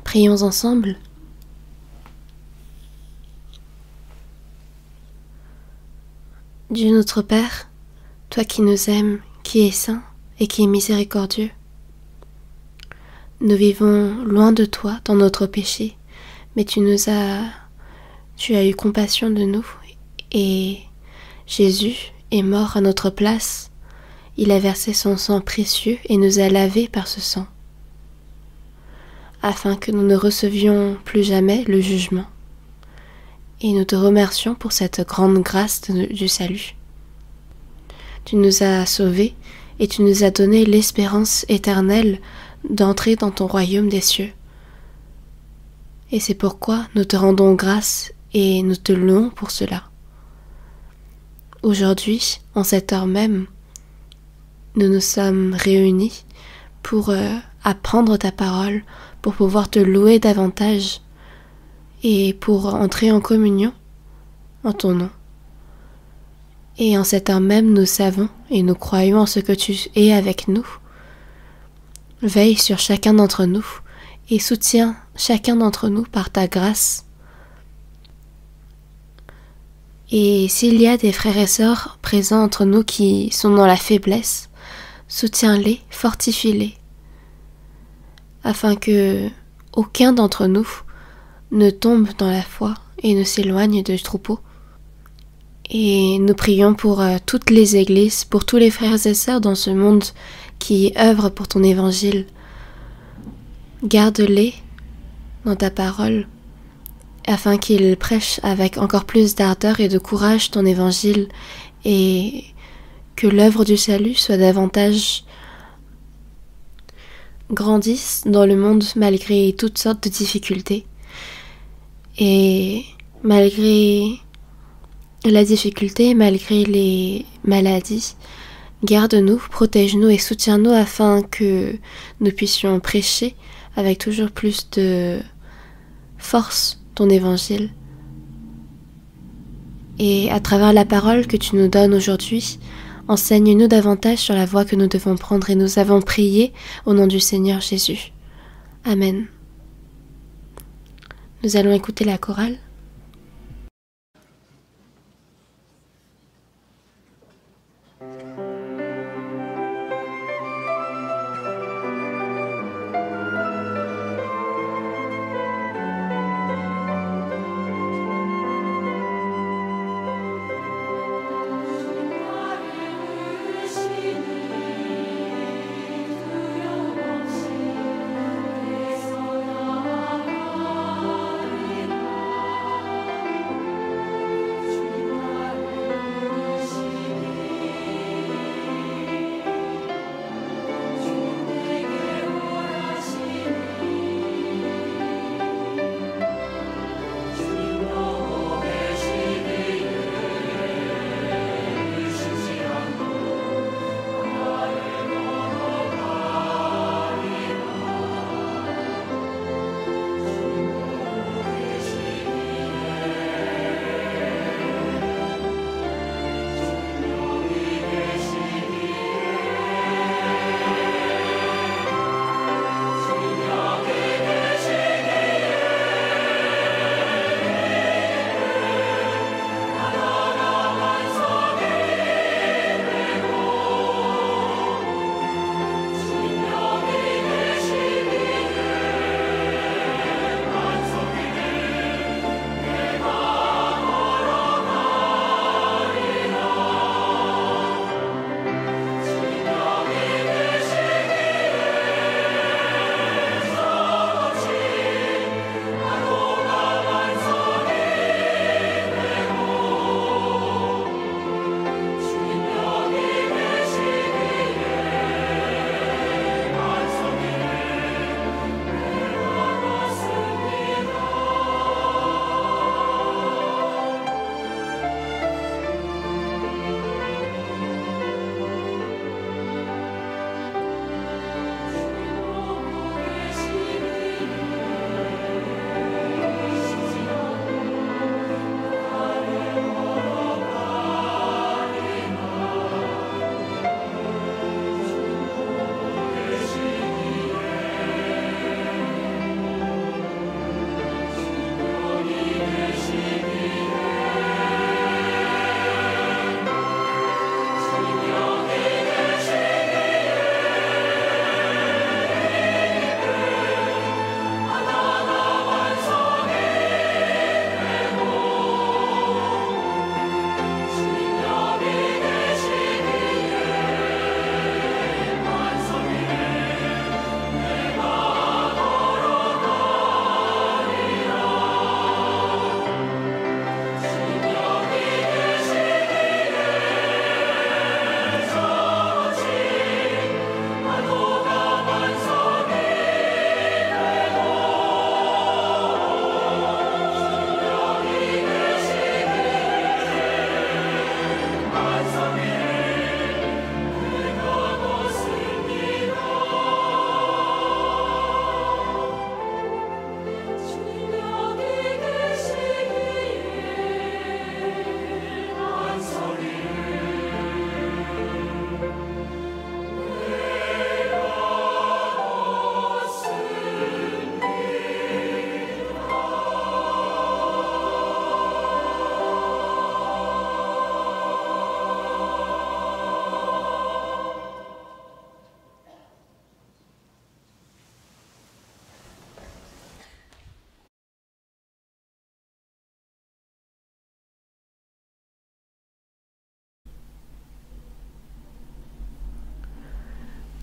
Prions ensemble. Dieu notre Père, toi qui nous aimes, qui es saint et qui est miséricordieux, nous vivons loin de toi dans notre péché, mais tu as eu compassion de nous et Jésus est mort à notre place. Il a versé son sang précieux et nous a lavés par ce sang, afin que nous ne recevions plus jamais le jugement. Et nous te remercions pour cette grande grâce du salut. Tu nous as sauvés et tu nous as donné l'espérance éternelle d'entrer dans ton royaume des cieux. Et c'est pourquoi nous te rendons grâce et nous te louons pour cela. Aujourd'hui, en cette heure même, nous nous sommes réunis pour apprendre ta parole, pour pouvoir te louer davantage et pour entrer en communion en ton nom. Et en cette heure même, nous savons et nous croyons en ce que tu es avec nous. Veille sur chacun d'entre nous et soutiens chacun d'entre nous par ta grâce. Et s'il y a des frères et sœurs présents entre nous qui sont dans la faiblesse, soutiens-les, fortifie-les, afin que aucun d'entre nous ne tombe dans la foi et ne s'éloigne du troupeau. Et nous prions pour toutes les églises, pour tous les frères et sœurs dans ce monde qui œuvrent pour ton évangile. Garde-les dans ta parole, afin qu'ils prêchent avec encore plus d'ardeur et de courage ton évangile, et que l'œuvre du salut soit davantage grandisse dans le monde malgré toutes sortes de difficultés. Et malgré la difficulté, malgré les maladies, garde-nous, protège-nous et soutiens-nous afin que nous puissions prêcher avec toujours plus de force ton évangile. Et à travers la parole que tu nous donnes aujourd'hui, enseigne-nous davantage sur la voie que nous devons prendre, et nous avons prié au nom du Seigneur Jésus. Amen. Nous allons écouter la chorale.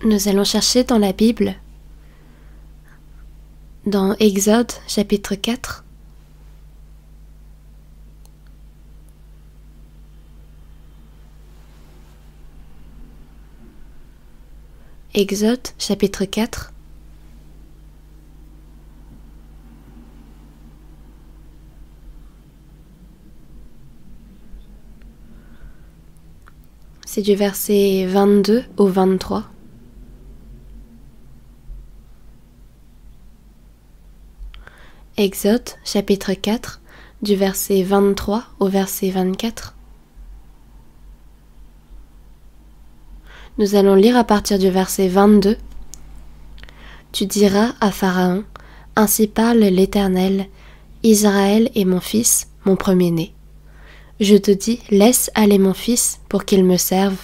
Nous allons chercher dans la Bible, dans Exode chapitre 4. Exode chapitre 4. C'est du verset 22 au 23. Exode chapitre 4, du verset 23 au verset 24. Nous allons lire à partir du verset 22. Tu diras à Pharaon, ainsi parle l'Éternel, Israël est mon fils, mon premier-né. Je te dis, laisse aller mon fils pour qu'il me serve.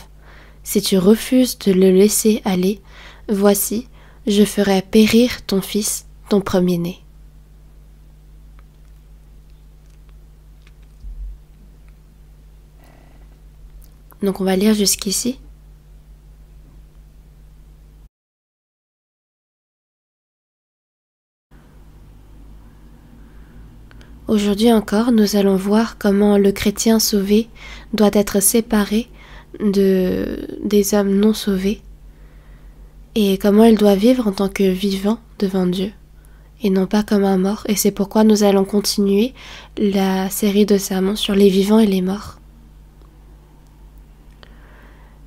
Si tu refuses de le laisser aller, voici, je ferai périr ton fils, ton premier-né. Donc on va lire jusqu'ici. Aujourd'hui encore, nous allons voir comment le chrétien sauvé doit être séparé des hommes non sauvés et comment il doit vivre en tant que vivant devant Dieu et non pas comme un mort. Et c'est pourquoi nous allons continuer la série de sermons sur les vivants et les morts.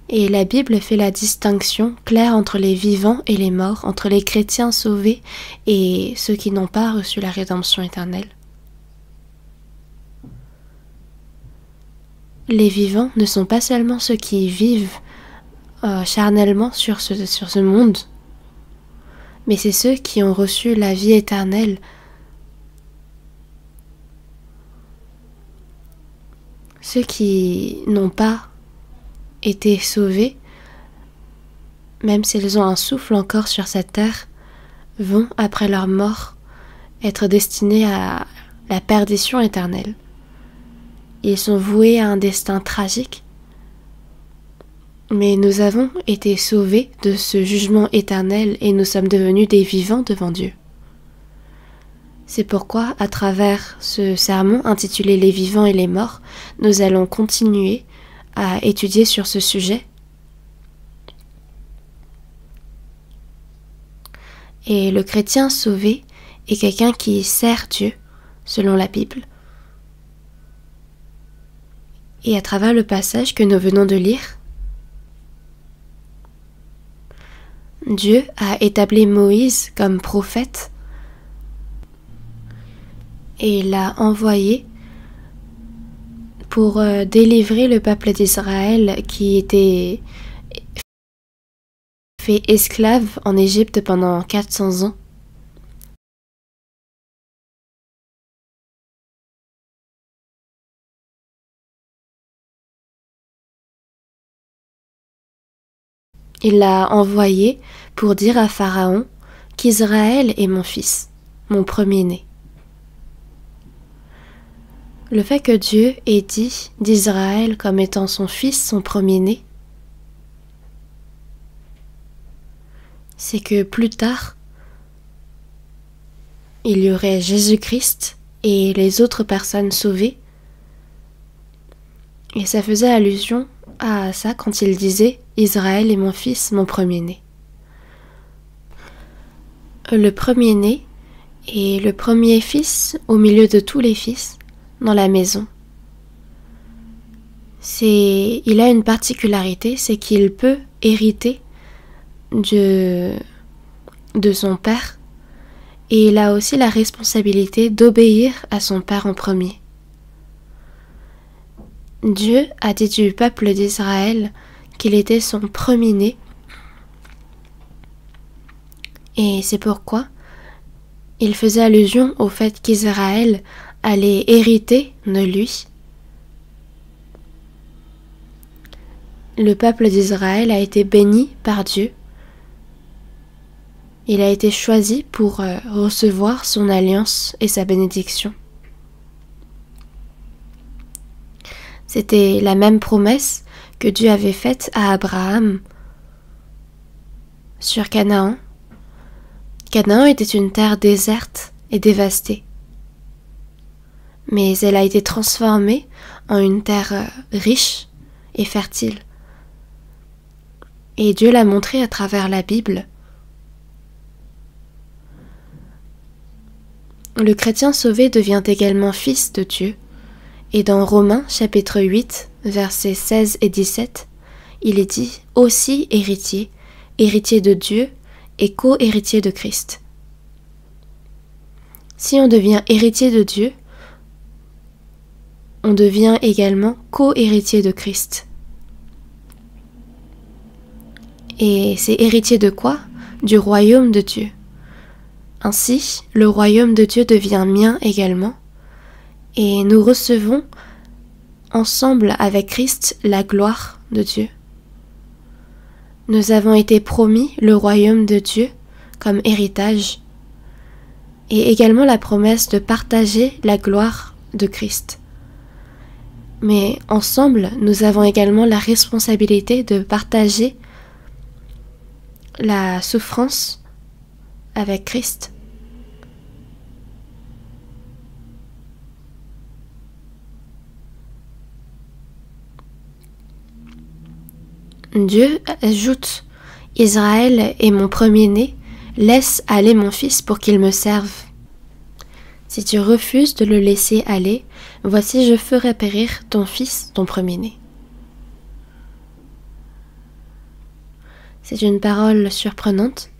Et la Bible fait la distinction claire entre les vivants et les morts, entre les chrétiens sauvés et ceux qui n'ont pas reçu la rédemption éternelle. Les vivants ne sont pas seulement ceux qui vivent charnellement sur ce monde, mais c'est ceux qui ont reçu la vie éternelle. Ceux qui n'ont pas été sauvés, même s'ils ont un souffle encore sur cette terre, vont, après leur mort, être destinés à la perdition éternelle. Ils sont voués à un destin tragique, mais nous avons été sauvés de ce jugement éternel et nous sommes devenus des vivants devant Dieu. C'est pourquoi, à travers ce sermon intitulé « Les vivants et les morts », nous allons continuer à étudier sur ce sujet. Et le chrétien sauvé est quelqu'un qui sert Dieu, selon la Bible. Et à travers le passage que nous venons de lire, Dieu a établi Moïse comme prophète et l'a envoyé pour délivrer le peuple d'Israël qui était fait esclave en Égypte pendant 400 ans. Il l'a envoyé pour dire à Pharaon qu'Israël est mon fils, mon premier-né. Le fait que Dieu ait dit d'Israël comme étant son fils, son premier-né, c'est que plus tard, il y aurait Jésus-Christ et les autres personnes sauvées. Et ça faisait allusion à ça quand il disait « Israël est mon fils, mon premier-né ». Le premier-né est le premier fils au milieu de tous les fils dans la maison. Il a une particularité, c'est qu'il peut hériter de son père et il a aussi la responsabilité d'obéir à son père en premier. Dieu a dit du peuple d'Israël qu'il était son premier-né et c'est pourquoi il faisait allusion au fait qu'Israël allait hériter de lui. Le peuple d'Israël a été béni par Dieu. Il a été choisi pour recevoir son alliance et sa bénédiction. C'était la même promesse que Dieu avait faite à Abraham sur Canaan. Canaan était une terre déserte et dévastée, mais elle a été transformée en une terre riche et fertile. Et Dieu l'a montré à travers la Bible. Le chrétien sauvé devient également fils de Dieu. Et dans Romains chapitre 8, versets 16 et 17, il est dit aussi héritier, héritier de Dieu et co-héritier de Christ. Si on devient héritier de Dieu, on devient également co-héritier de Christ. Et c'est héritier de quoi? Du royaume de Dieu. Ainsi, le royaume de Dieu devient mien également, et nous recevons ensemble avec Christ la gloire de Dieu. Nous avons été promis le royaume de Dieu comme héritage, et également la promesse de partager la gloire de Christ. Mais ensemble, nous avons également la responsabilité de partager la souffrance avec Christ. Dieu ajoute « Israël est mon premier-né, laisse aller mon fils pour qu'il me serve. Si tu refuses de le laisser aller, voici je ferai périr ton fils, ton premier-né. » C'est une parole surprenante.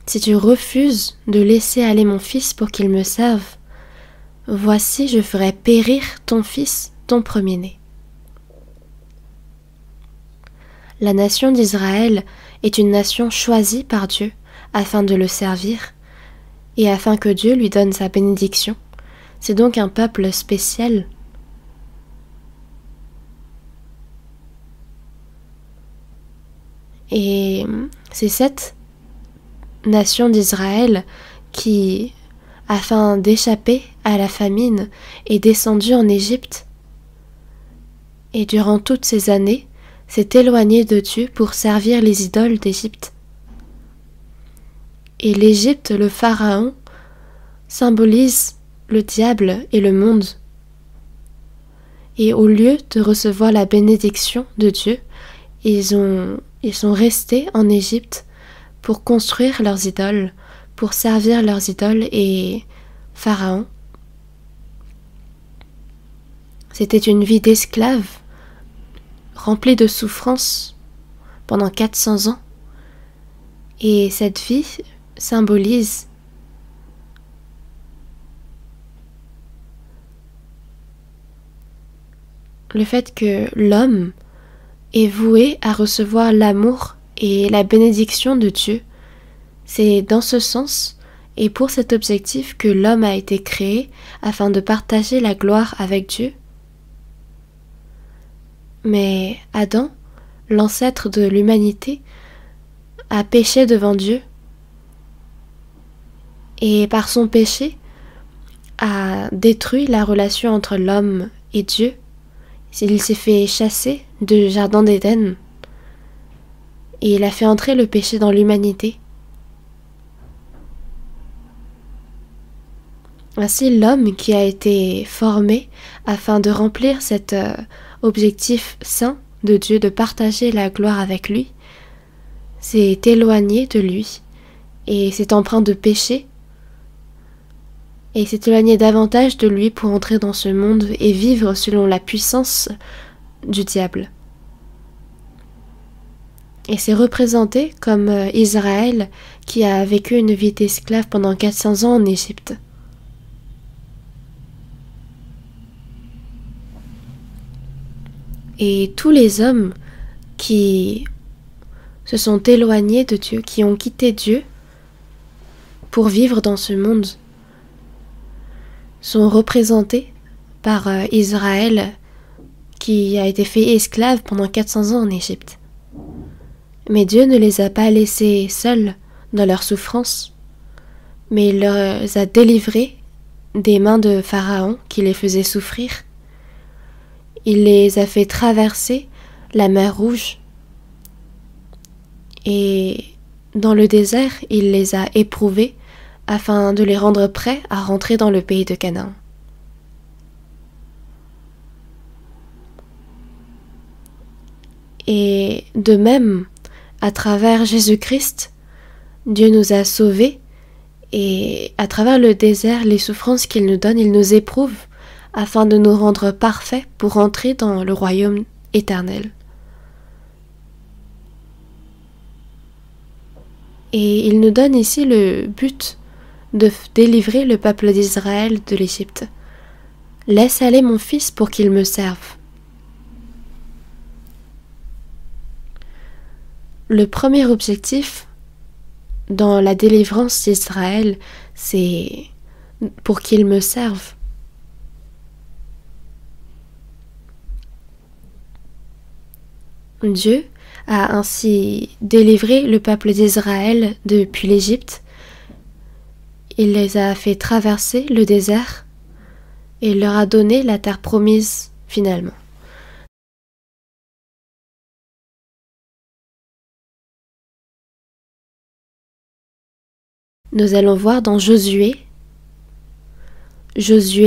Si tu refuses de laisser aller mon fils pour qu'il me serve, voici je ferai périr ton fils, ton premier-né. La nation d'Israël est une nation choisie par Dieu afin de le servir et afin que Dieu lui donne sa bénédiction. C'est donc un peuple spécial. Et c'est cette nation d'Israël qui, afin d'échapper à la famine, est descendue en Égypte et durant toutes ces années s'est éloignée de Dieu pour servir les idoles d'Égypte. Et l'Égypte, le pharaon, symbolise le diable et le monde. Et au lieu de recevoir la bénédiction de Dieu, ils sont restés en Égypte pour construire leurs idoles, pour servir leurs idoles et Pharaon. C'était une vie d'esclave, remplie de souffrances pendant 400 ans. Et cette vie symbolise le fait que l'homme est voué à recevoir l'amour et la bénédiction de Dieu. C'est dans ce sens et pour cet objectif que l'homme a été créé afin de partager la gloire avec Dieu. Mais Adam, l'ancêtre de l'humanité, a péché devant Dieu et par son péché a détruit la relation entre l'homme et Dieu. Il s'est fait chasser du jardin d'Éden et il a fait entrer le péché dans l'humanité. Ainsi, l'homme qui a été formé afin de remplir cet objectif saint de Dieu, de partager la gloire avec lui, s'est éloigné de lui et s'est empreint de péché et s'est éloigné davantage de lui pour entrer dans ce monde et vivre selon la puissance du diable. Et c'est représenté comme Israël qui a vécu une vie d'esclave pendant 400 ans en Égypte. Et tous les hommes qui se sont éloignés de Dieu, qui ont quitté Dieu pour vivre dans ce monde, sont représentés par Israël qui a été fait esclave pendant 400 ans en Égypte. Mais Dieu ne les a pas laissés seuls dans leur souffrance, mais il les a délivrés des mains de Pharaon qui les faisait souffrir. Il les a fait traverser la mer Rouge Et dans le désert, il les a éprouvés afin de les rendre prêts à rentrer dans le pays de Canaan. Et de même, à travers Jésus-Christ, Dieu nous a sauvés, et à travers le désert, les souffrances qu'il nous donne, il nous éprouve afin de nous rendre parfaits pour entrer dans le royaume éternel. Et il nous donne ici le but de délivrer le peuple d'Israël de l'Égypte. « Laisse aller mon fils pour qu'il me serve. » Le premier objectif dans la délivrance d'Israël, c'est pour qu'il me serve. Dieu a ainsi délivré le peuple d'Israël depuis l'Égypte. Il les a fait traverser le désert et leur a donné la terre promise finalement. Nous allons voir dans Josué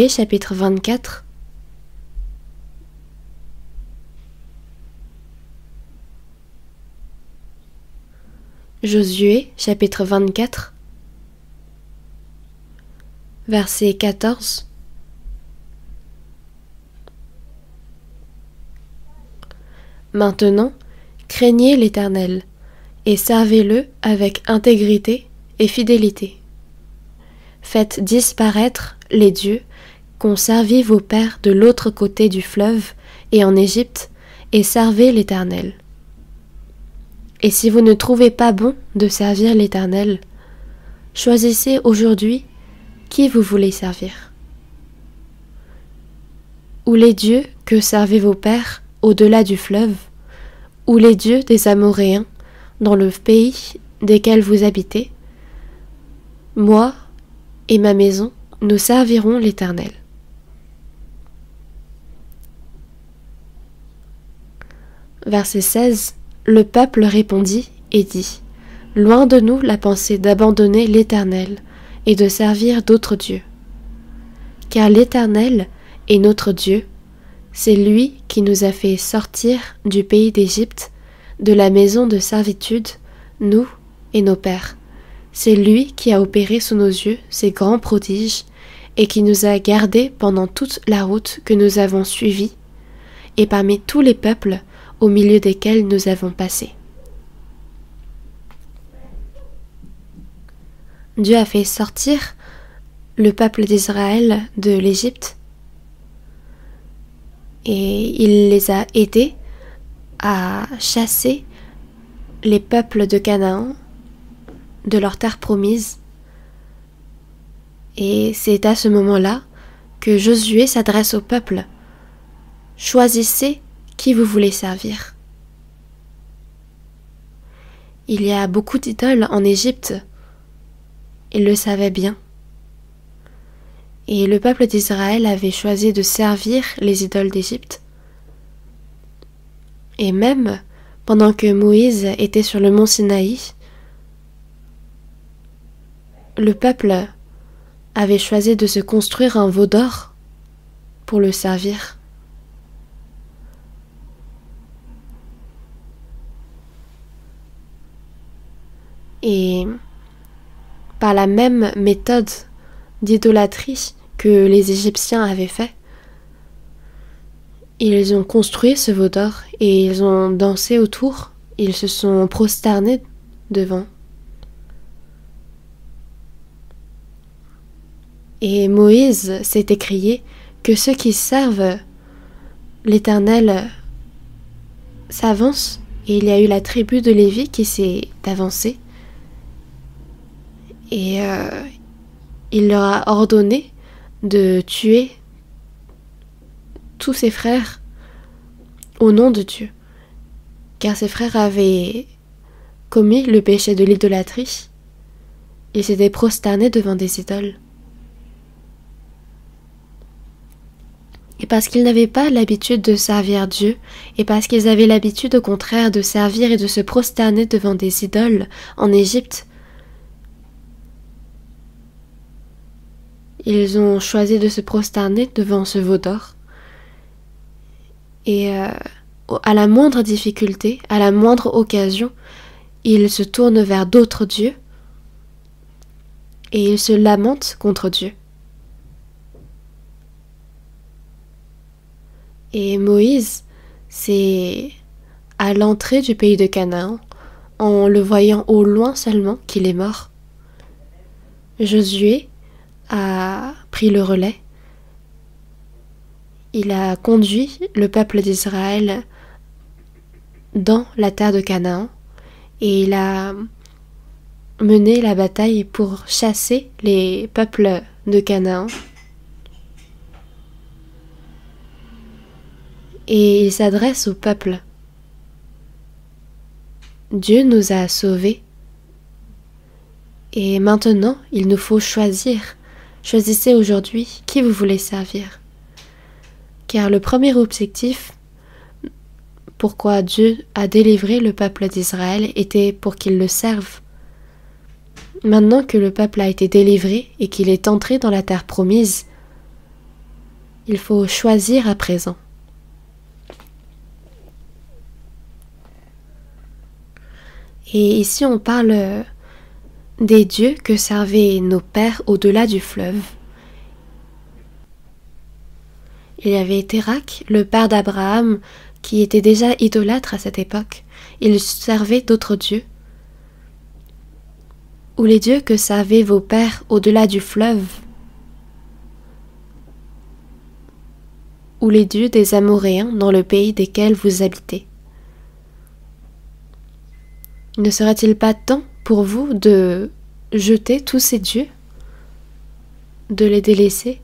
chapitre 24. Josué chapitre 24, verset 14. Maintenant, craignez l'Éternel et servez-le avec intégrité et fidélité. Faites disparaître les dieux qu'ont servi vos pères de l'autre côté du fleuve et en Égypte, et servez l'Éternel. Et si vous ne trouvez pas bon de servir l'Éternel, choisissez aujourd'hui qui vous voulez servir. Ou les dieux que servaient vos pères au-delà du fleuve, ou les dieux des Amoréens dans le pays desquels vous habitez. Moi et ma maison, nous servirons l'Éternel. Verset 16. Le peuple répondit et dit : Loin de nous la pensée d'abandonner l'Éternel et de servir d'autres dieux. Car l'Éternel est notre Dieu, c'est lui qui nous a fait sortir du pays d'Égypte, de la maison de servitude, nous et nos pères. C'est lui qui a opéré sous nos yeux ces grands prodiges et qui nous a gardés pendant toute la route que nous avons suivie et parmi tous les peuples au milieu desquels nous avons passé. Dieu a fait sortir le peuple d'Israël de l'Égypte et il les a aidés à chasser les peuples de Canaan de leur terre promise. Et c'est à ce moment-là que Josué s'adresse au peuple. Choisissez qui vous voulez servir. Il y a beaucoup d'idoles en Égypte. Il le savait bien. Et le peuple d'Israël avait choisi de servir les idoles d'Égypte. Et même pendant que Moïse était sur le mont Sinaï, le peuple avait choisi de se construire un veau d'or pour le servir. Et par la même méthode d'idolâtrie que les Égyptiens avaient fait, ils ont construit ce veau d'or et ils ont dansé autour, ils se sont prosternés devant. Et Moïse s'est écrié que ceux qui servent l'Éternel s'avancent, et il y a eu la tribu de Lévi qui s'est avancée, et il leur a ordonné de tuer tous ses frères au nom de Dieu, car ses frères avaient commis le péché de l'idolâtrie. Ils s'étaient prosternés devant des idoles. Et parce qu'ils n'avaient pas l'habitude de servir Dieu, et parce qu'ils avaient l'habitude au contraire de servir et de se prosterner devant des idoles en Égypte, ils ont choisi de se prosterner devant ce veau d'or. Et à la moindre difficulté, à la moindre occasion, ils se tournent vers d'autres dieux et ils se lamentent contre Dieu. Et Moïse, c'est à l'entrée du pays de Canaan, en le voyant au loin seulement, qu'il est mort. Josué a pris le relais. Il a conduit le peuple d'Israël dans la terre de Canaan et il a mené la bataille pour chasser les peuples de Canaan. Et il s'adresse au peuple. Dieu nous a sauvés. Et maintenant, il nous faut choisir. Choisissez aujourd'hui qui vous voulez servir. Car le premier objectif, pourquoi Dieu a délivré le peuple d'Israël, était pour qu'il le serve. Maintenant que le peuple a été délivré et qu'il est entré dans la terre promise, il faut choisir à présent. Et ici on parle des dieux que servaient nos pères au-delà du fleuve. Il y avait Térak, le père d'Abraham, qui était déjà idolâtre à cette époque. Il servait d'autres dieux. Ou les dieux que servaient vos pères au-delà du fleuve. Ou les dieux des Amoréens dans le pays desquels vous habitez. Ne serait-il pas temps pour vous de jeter tous ces dieux, de les délaisser?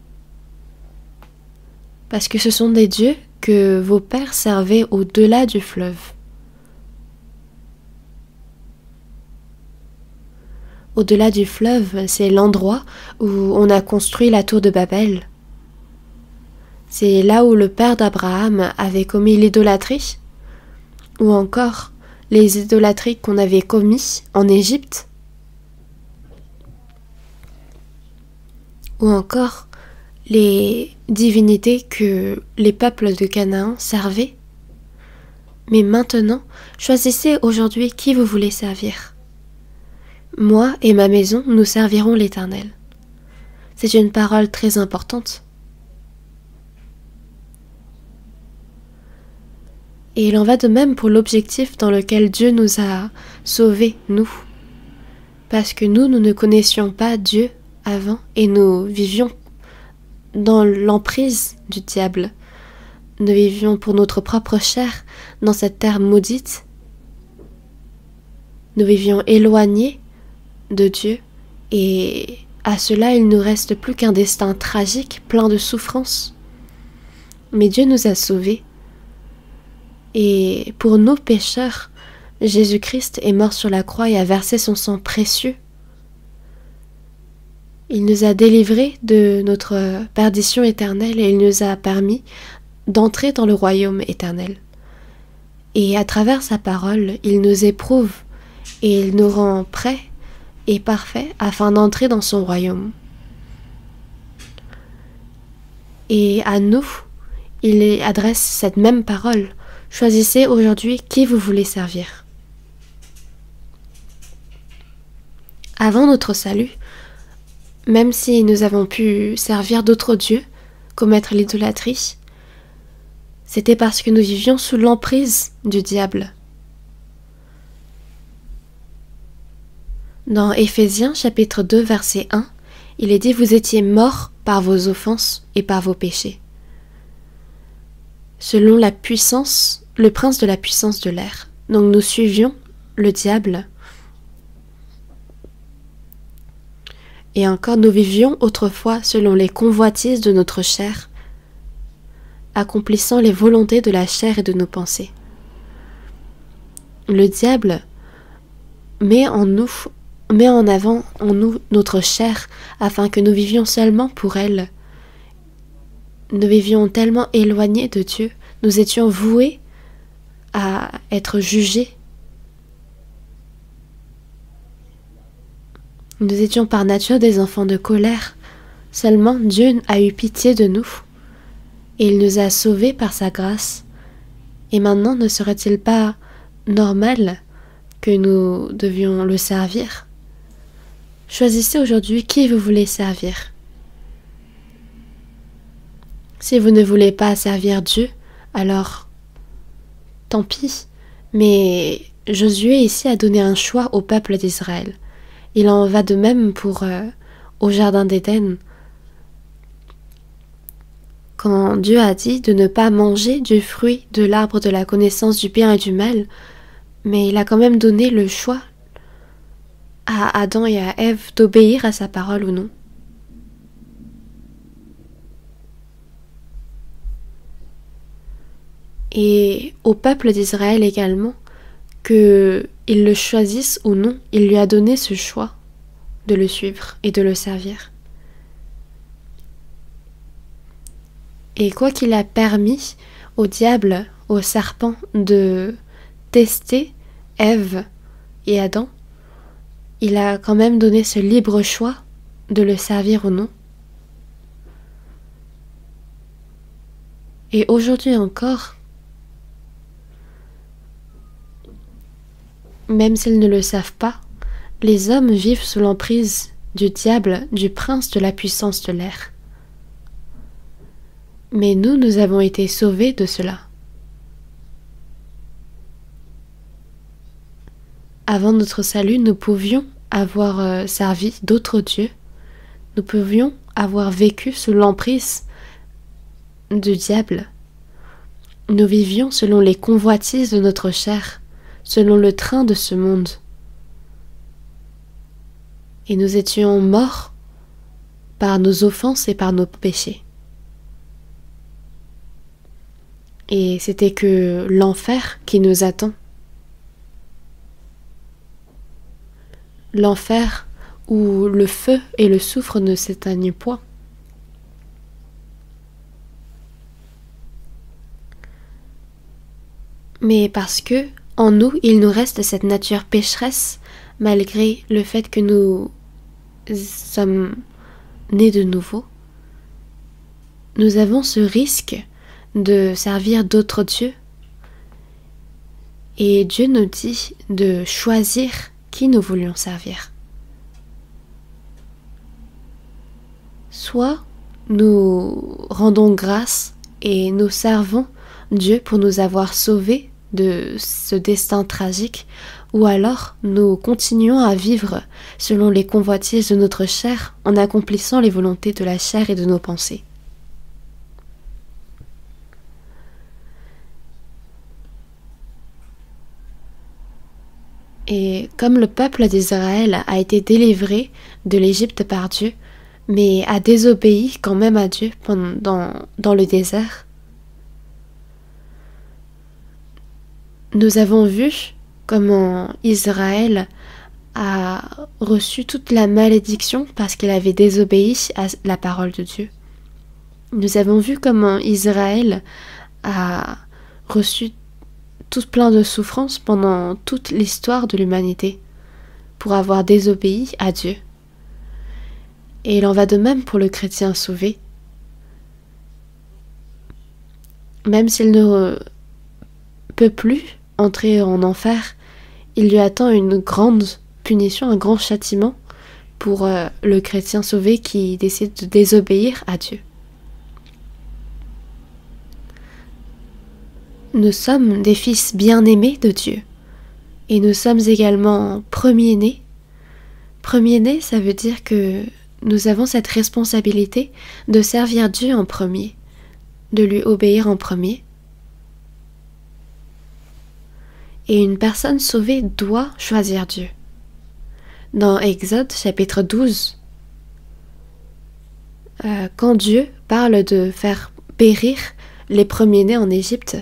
Parce que ce sont des dieux que vos pères servaient au-delà du fleuve. Au-delà du fleuve, c'est l'endroit où on a construit la tour de Babel. C'est là où le père d'Abraham avait commis l'idolâtrie, ou encore les idolâtries qu'on avait commis en Égypte, ou encore les divinités que les peuples de Canaan servaient. Mais maintenant, choisissez aujourd'hui qui vous voulez servir. Moi et ma maison, nous servirons l'Éternel. C'est une parole très importante. Et il en va de même pour l'objectif dans lequel Dieu nous a sauvés, nous. Parce que nous ne connaissions pas Dieu avant et nous vivions dans l'emprise du diable. Nous vivions pour notre propre chair dans cette terre maudite. Nous vivions éloignés de Dieu et à cela il ne nous reste plus qu'un destin tragique, plein de souffrance. Mais Dieu nous a sauvés. Et pour nos pécheurs, Jésus-Christ est mort sur la croix et a versé son sang précieux. Il nous a délivrés de notre perdition éternelle et il nous a permis d'entrer dans le royaume éternel. Et à travers sa parole, il nous éprouve et il nous rend prêts et parfaits afin d'entrer dans son royaume. Et à nous, il adresse cette même parole. Choisissez aujourd'hui qui vous voulez servir. Avant notre salut, même si nous avons pu servir d'autres dieux, commettre l'idolâtrie, c'était parce que nous vivions sous l'emprise du diable. Dans Éphésiens chapitre 2 verset 1, il est dit « Vous étiez morts par vos offenses et par vos péchés. » Selon la puissance, le prince de la puissance de l'air. Donc nous suivions le diable. Et encore nous vivions autrefois selon les convoitises de notre chair, accomplissant les volontés de la chair et de nos pensées. Le diable met en avant en nous notre chair afin que nous vivions seulement pour elle nous vivions tellement éloignés de Dieu, nous étions voués à être jugés. Nous étions par nature des enfants de colère. Seulement Dieu a eu pitié de nous et il nous a sauvés par sa grâce. Et maintenant, ne serait-il pas normal que nous devions le servir? Choisissez aujourd'hui qui vous voulez servir. Si vous ne voulez pas servir Dieu, alors tant pis. Mais Josué ici a donné un choix au peuple d'Israël. Il en va de même pour au jardin d'Éden. Quand Dieu a dit de ne pas manger du fruit de l'arbre de la connaissance du bien et du mal, mais il a quand même donné le choix à Adam et à Ève d'obéir à sa parole ou non. Et au peuple d'Israël également, qu'ils le choisissent ou non, il lui a donné ce choix de le suivre et de le servir. Et quoi qu'il a permis au diable, au serpent, de tester Ève et Adam, il a quand même donné ce libre choix de le servir ou non. Et aujourd'hui encore, même s'ils ne le savent pas, les hommes vivent sous l'emprise du diable, du prince de la puissance de l'air. Mais nous avons été sauvés de cela. Avant notre salut, nous pouvions avoir servi d'autres dieux. Nous pouvions avoir vécu sous l'emprise du diable. Nous vivions selon les convoitises de notre chair, selon le train de ce monde. Et nous étions morts par nos offenses et par nos péchés. Et c'était que l'enfer qui nous attend. L'enfer où le feu et le soufre ne s'éteignent point. Mais parce que, en nous, il nous reste cette nature pécheresse, malgré le fait que nous sommes nés de nouveau, nous avons ce risque de servir d'autres dieux. Et Dieu nous dit de choisir qui nous voulions servir. Soit nous rendons grâce et nous servons Dieu pour nous avoir sauvés de ce destin tragique, ou alors nous continuons à vivre selon les convoitises de notre chair en accomplissant les volontés de la chair et de nos pensées. Et comme le peuple d'Israël a été délivré de l'Égypte par Dieu, mais a désobéi quand même à Dieu dans le désert, nous avons vu comment Israël a reçu toute la malédiction parce qu'il avait désobéi à la parole de Dieu. Nous avons vu comment Israël a reçu tout plein de souffrances pendant toute l'histoire de l'humanité pour avoir désobéi à Dieu. Et il en va de même pour le chrétien sauvé. Même s'il ne peut plus entrer en enfer, il lui attend une grande punition, un grand châtiment pour le chrétien sauvé qui décide de désobéir à Dieu. Nous sommes des fils bien-aimés de Dieu et nous sommes également premiers-nés. Premier-nés, ça veut dire que nous avons cette responsabilité de servir Dieu en premier, de lui obéir en premier. Et une personne sauvée doit choisir Dieu. Dans Exode chapitre 12, quand Dieu parle de faire périr les premiers-nés en Égypte,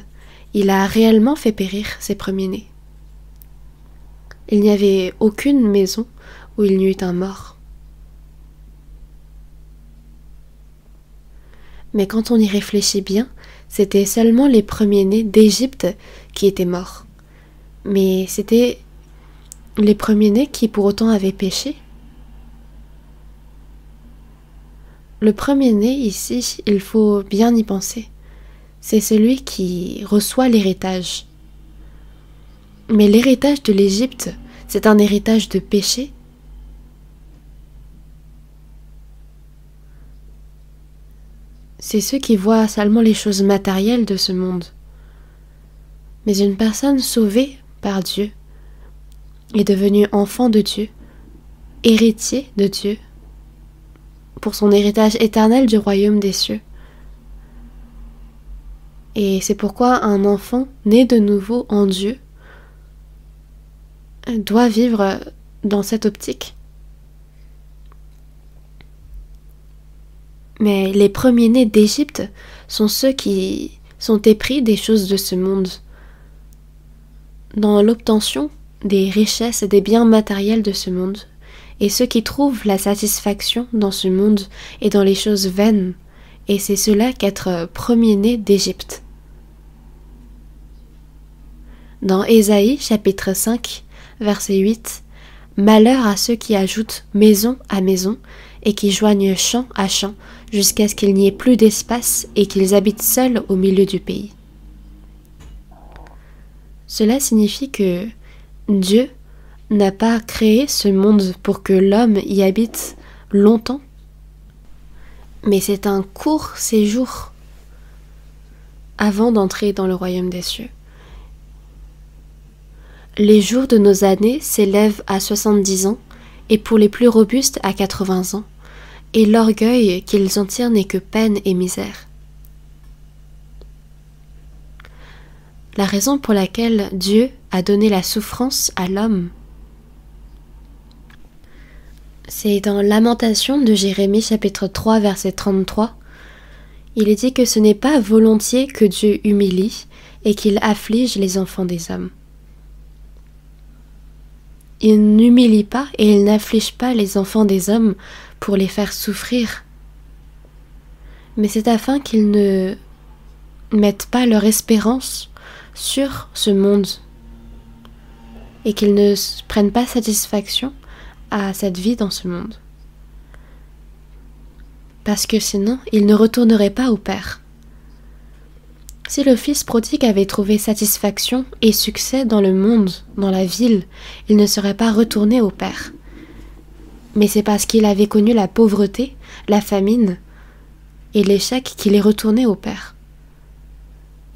il a réellement fait périr ses premiers-nés. Il n'y avait aucune maison où il n'y eut un mort. Mais quand on y réfléchit bien, c'était seulement les premiers-nés d'Égypte qui étaient morts. Mais c'était les premiers-nés qui pour autant avaient péché. Le premier-né ici, il faut bien y penser. C'est celui qui reçoit l'héritage. Mais l'héritage de l'Égypte, c'est un héritage de péché. C'est ceux qui voient seulement les choses matérielles de ce monde. Mais une personne sauvée par Dieu est devenue enfant de Dieu, héritier de Dieu, pour son héritage éternel du royaume des cieux. Et c'est pourquoi un enfant né de nouveau en Dieu doit vivre dans cette optique. Mais les premiers-nés d'Égypte sont ceux qui sont épris des choses de ce monde, dans l'obtention des richesses et des biens matériels de ce monde, et ceux qui trouvent la satisfaction dans ce monde et dans les choses vaines, et c'est cela qu'être premier-né d'Égypte. Dans Ésaïe chapitre 5, verset 8, « Malheur à ceux qui ajoutent maison à maison et qui joignent champ à champ jusqu'à ce qu'il n'y ait plus d'espace et qu'ils habitent seuls au milieu du pays. » Cela signifie que Dieu n'a pas créé ce monde pour que l'homme y habite longtemps, mais c'est un court séjour avant d'entrer dans le royaume des cieux. Les jours de nos années s'élèvent à 70 ans, et pour les plus robustes à 80 ans, et l'orgueil qu'ils en tirent n'est que peine et misère. La raison pour laquelle Dieu a donné la souffrance à l'homme, c'est dans Lamentation de Jérémie chapitre 3 verset 33. Il est dit que ce n'est pas volontiers que Dieu humilie et qu'il afflige les enfants des hommes. Il n'humilie pas et il n'afflige pas les enfants des hommes pour les faire souffrir, mais c'est afin qu'ils ne mettent pas leur espérance sur ce monde et qu'ils ne prennent pas satisfaction à cette vie dans ce monde. Parce que sinon, ils ne retourneraient pas au Père. Si le fils prodigue avait trouvé satisfaction et succès dans le monde, dans la ville, il ne serait pas retourné au Père. Mais c'est parce qu'il avait connu la pauvreté, la famine et l'échec qu'il est retourné au Père.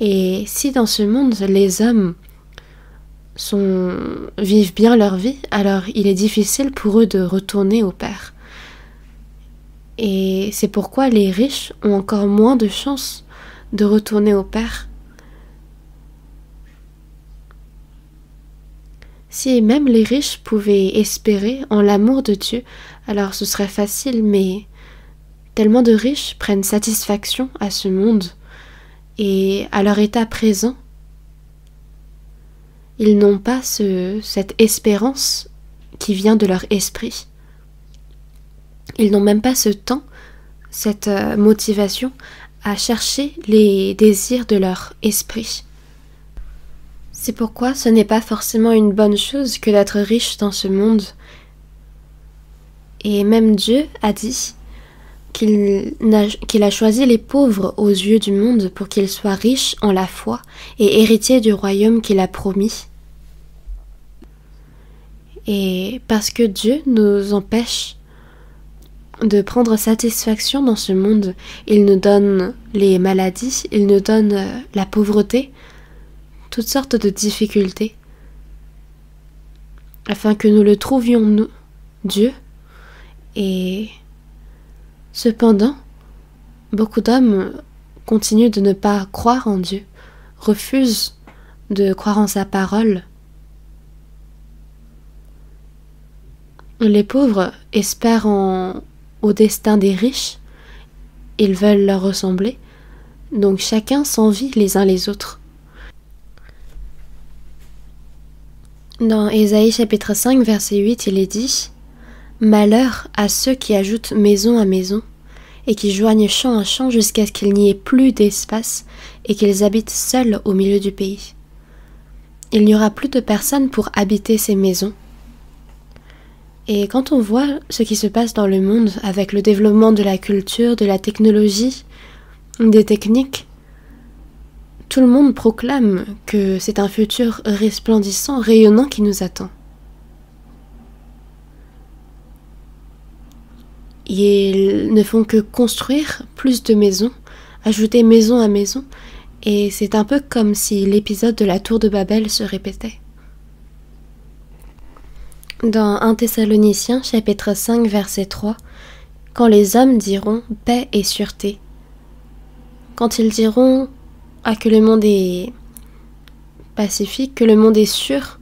Et si dans ce monde les hommes vivent bien leur vie, alors il est difficile pour eux de retourner au Père. Et c'est pourquoi les riches ont encore moins de chances de retourner au Père. Si même les riches pouvaient espérer en l'amour de Dieu, alors ce serait facile, mais tellement de riches prennent satisfaction à ce monde et à leur état présent. Ils n'ont pas cette espérance qui vient de leur esprit. Ils n'ont même pas ce temps, cette motivation à chercher les désirs de leur esprit. C'est pourquoi ce n'est pas forcément une bonne chose que d'être riche dans ce monde. Et même Dieu a dit qu'il a choisi les pauvres aux yeux du monde pour qu'ils soient riches en la foi et héritiers du royaume qu'il a promis. Et parce que Dieu nous empêche de prendre satisfaction dans ce monde, il nous donne les maladies, il nous donne la pauvreté, toutes sortes de difficultés, afin que nous le trouvions, nous, Dieu. Et cependant, beaucoup d'hommes continuent de ne pas croire en Dieu, refusent de croire en sa parole. Les pauvres espèrent au destin des riches, ils veulent leur ressembler, donc chacun s'envie les uns les autres. Dans Ésaïe chapitre 5 verset 8, il est dit « Malheur à ceux qui ajoutent maison à maison et qui joignent champ à champ jusqu'à ce qu'il n'y ait plus d'espace et qu'ils habitent seuls au milieu du pays. Il n'y aura plus de personnes pour habiter ces maisons. Et quand on voit ce qui se passe dans le monde avec le développement de la culture, de la technologie, des techniques, tout le monde proclame que c'est un futur resplendissant, rayonnant qui nous attend. Ils ne font que construire plus de maisons, ajouter maison à maison, et c'est un peu comme si l'épisode de la tour de Babel se répétait. Dans 1 Thessaloniciens, chapitre 5, verset 3, « Quand les hommes diront paix et sûreté », quand ils diront que le monde est pacifique, que le monde est sûr,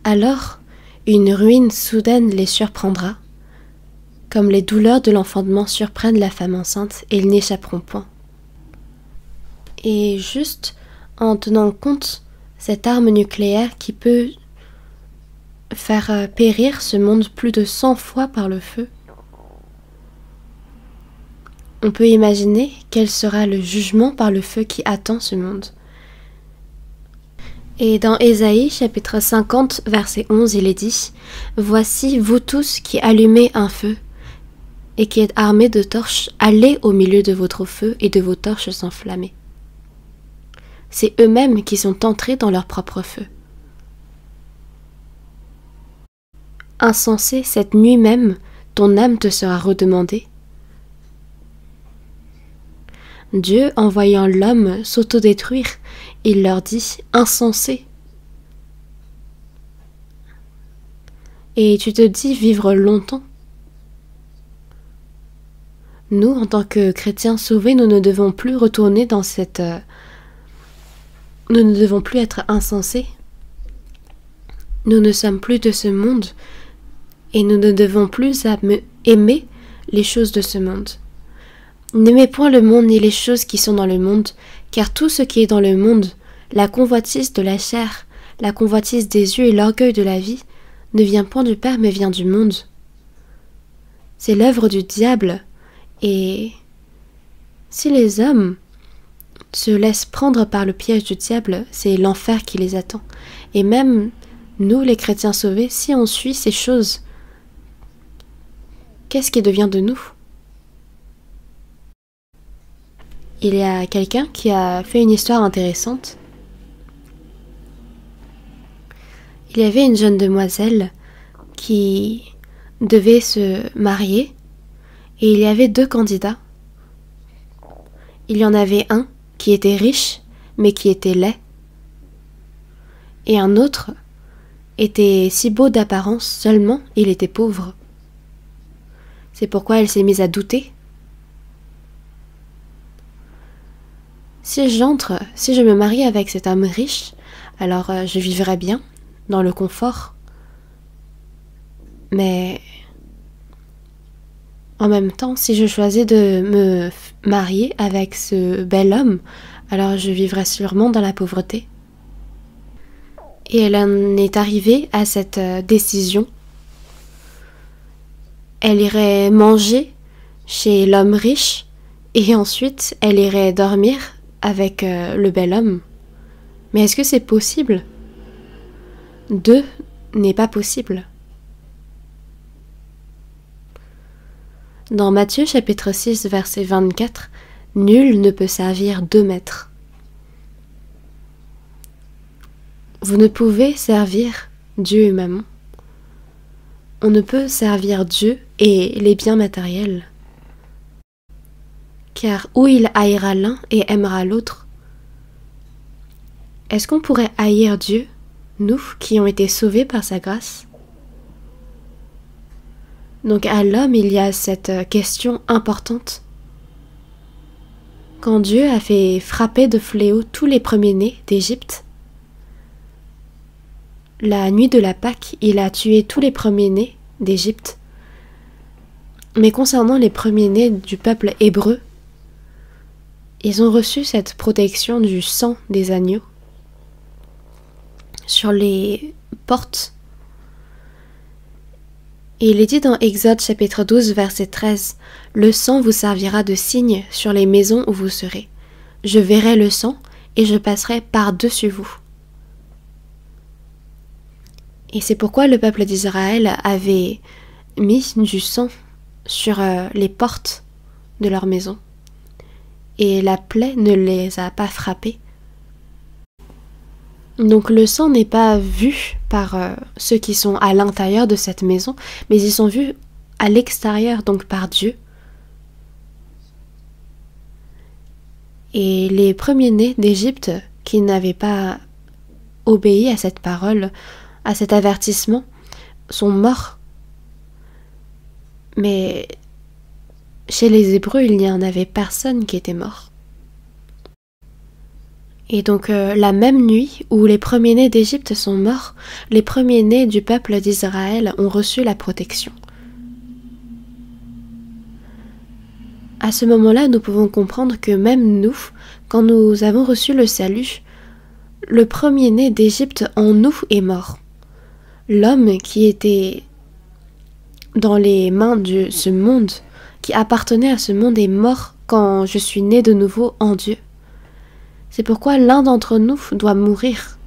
alors une ruine soudaine les surprendra, comme les douleurs de l'enfantement surprennent la femme enceinte, et ils n'échapperont point. Et juste en tenant compte cette arme nucléaire qui peut faire périr ce monde plus de 100 fois par le feu, on peut imaginer quel sera le jugement par le feu qui attend ce monde. Et dans Ésaïe, chapitre 50, verset 11, il est dit « Voici, vous tous qui allumez un feu, et qui êtes armés de torches, allez au milieu de votre feu et de vos torches s'enflammer. » C'est eux-mêmes qui sont entrés dans leur propre feu. Insensé, cette nuit même, ton âme te sera redemandée. Dieu, en voyant l'homme s'autodétruire, il leur dit « insensé ». Et tu te dis vivre longtemps. Nous, en tant que chrétiens sauvés, nous ne devons plus retourner dans cette... Nous ne devons plus être insensés. Nous ne sommes plus de ce monde et nous ne devons plus aimer les choses de ce monde. N'aimez point le monde ni les choses qui sont dans le monde, car tout ce qui est dans le monde, la convoitise de la chair, la convoitise des yeux et l'orgueil de la vie, ne vient point du Père mais vient du monde. C'est l'œuvre du diable, et si les hommes se laissent prendre par le piège du diable, c'est l'enfer qui les attend. Et même nous, les chrétiens sauvés, si on suit ces choses, qu'est-ce qui devient de nous ? Il y a quelqu'un qui a fait une histoire intéressante. Il y avait une jeune demoiselle qui devait se marier et il y avait 2 candidats. Il y en avait un qui était riche mais qui était laid et un autre était si beau d'apparence, seulement il était pauvre. C'est pourquoi elle s'est mise à douter. Si je me marie avec cet homme riche, alors je vivrai bien, dans le confort. Mais en même temps, si je choisis de me marier avec ce bel homme, alors je vivrai sûrement dans la pauvreté. Et elle en est arrivée à cette décision. Elle irait manger chez l'homme riche et ensuite elle irait dormir avec le bel homme. Mais est-ce que c'est possible ? 2 n'est pas possible. Dans Matthieu chapitre 6 verset 24, « Nul ne peut servir 2 maîtres. » Vous ne pouvez servir Dieu et Mammon. On ne peut servir Dieu et les biens matériels. Car où il haïra l'un et aimera l'autre. Est-ce qu'on pourrait haïr Dieu, nous qui ont été sauvés par sa grâce ? Donc à l'homme, il y a cette question importante. Quand Dieu a fait frapper de fléau tous les premiers-nés d'Égypte, la nuit de la Pâque, il a tué tous les premiers-nés d'Égypte. Mais concernant les premiers-nés du peuple hébreu, ils ont reçu cette protection du sang des agneaux sur les portes. Et il est dit dans Exode chapitre 12 verset 13, « Le sang vous servira de signe sur les maisons où vous serez. Je verrai le sang et je passerai par-dessus vous. » Et c'est pourquoi le peuple d'Israël avait mis du sang sur les portes de leur maison. Et la plaie ne les a pas frappés. Donc le sang n'est pas vu par ceux qui sont à l'intérieur de cette maison, mais ils sont vus à l'extérieur, donc par Dieu. Et les premiers-nés d'Égypte qui n'avaient pas obéi à cette parole, à cet avertissement, sont morts. Mais chez les Hébreux, il n'y en avait personne qui était mort. Et donc la même nuit où les premiers-nés d'Égypte sont morts, les premiers-nés du peuple d'Israël ont reçu la protection. À ce moment-là, nous pouvons comprendre que même nous, quand nous avons reçu le salut, le premier-né d'Égypte en nous est mort. L'homme qui était dans les mains de ce monde, qui appartenait à ce monde, est mort quand je suis né de nouveau en Dieu. C'est pourquoi l'un d'entre nous doit mourir.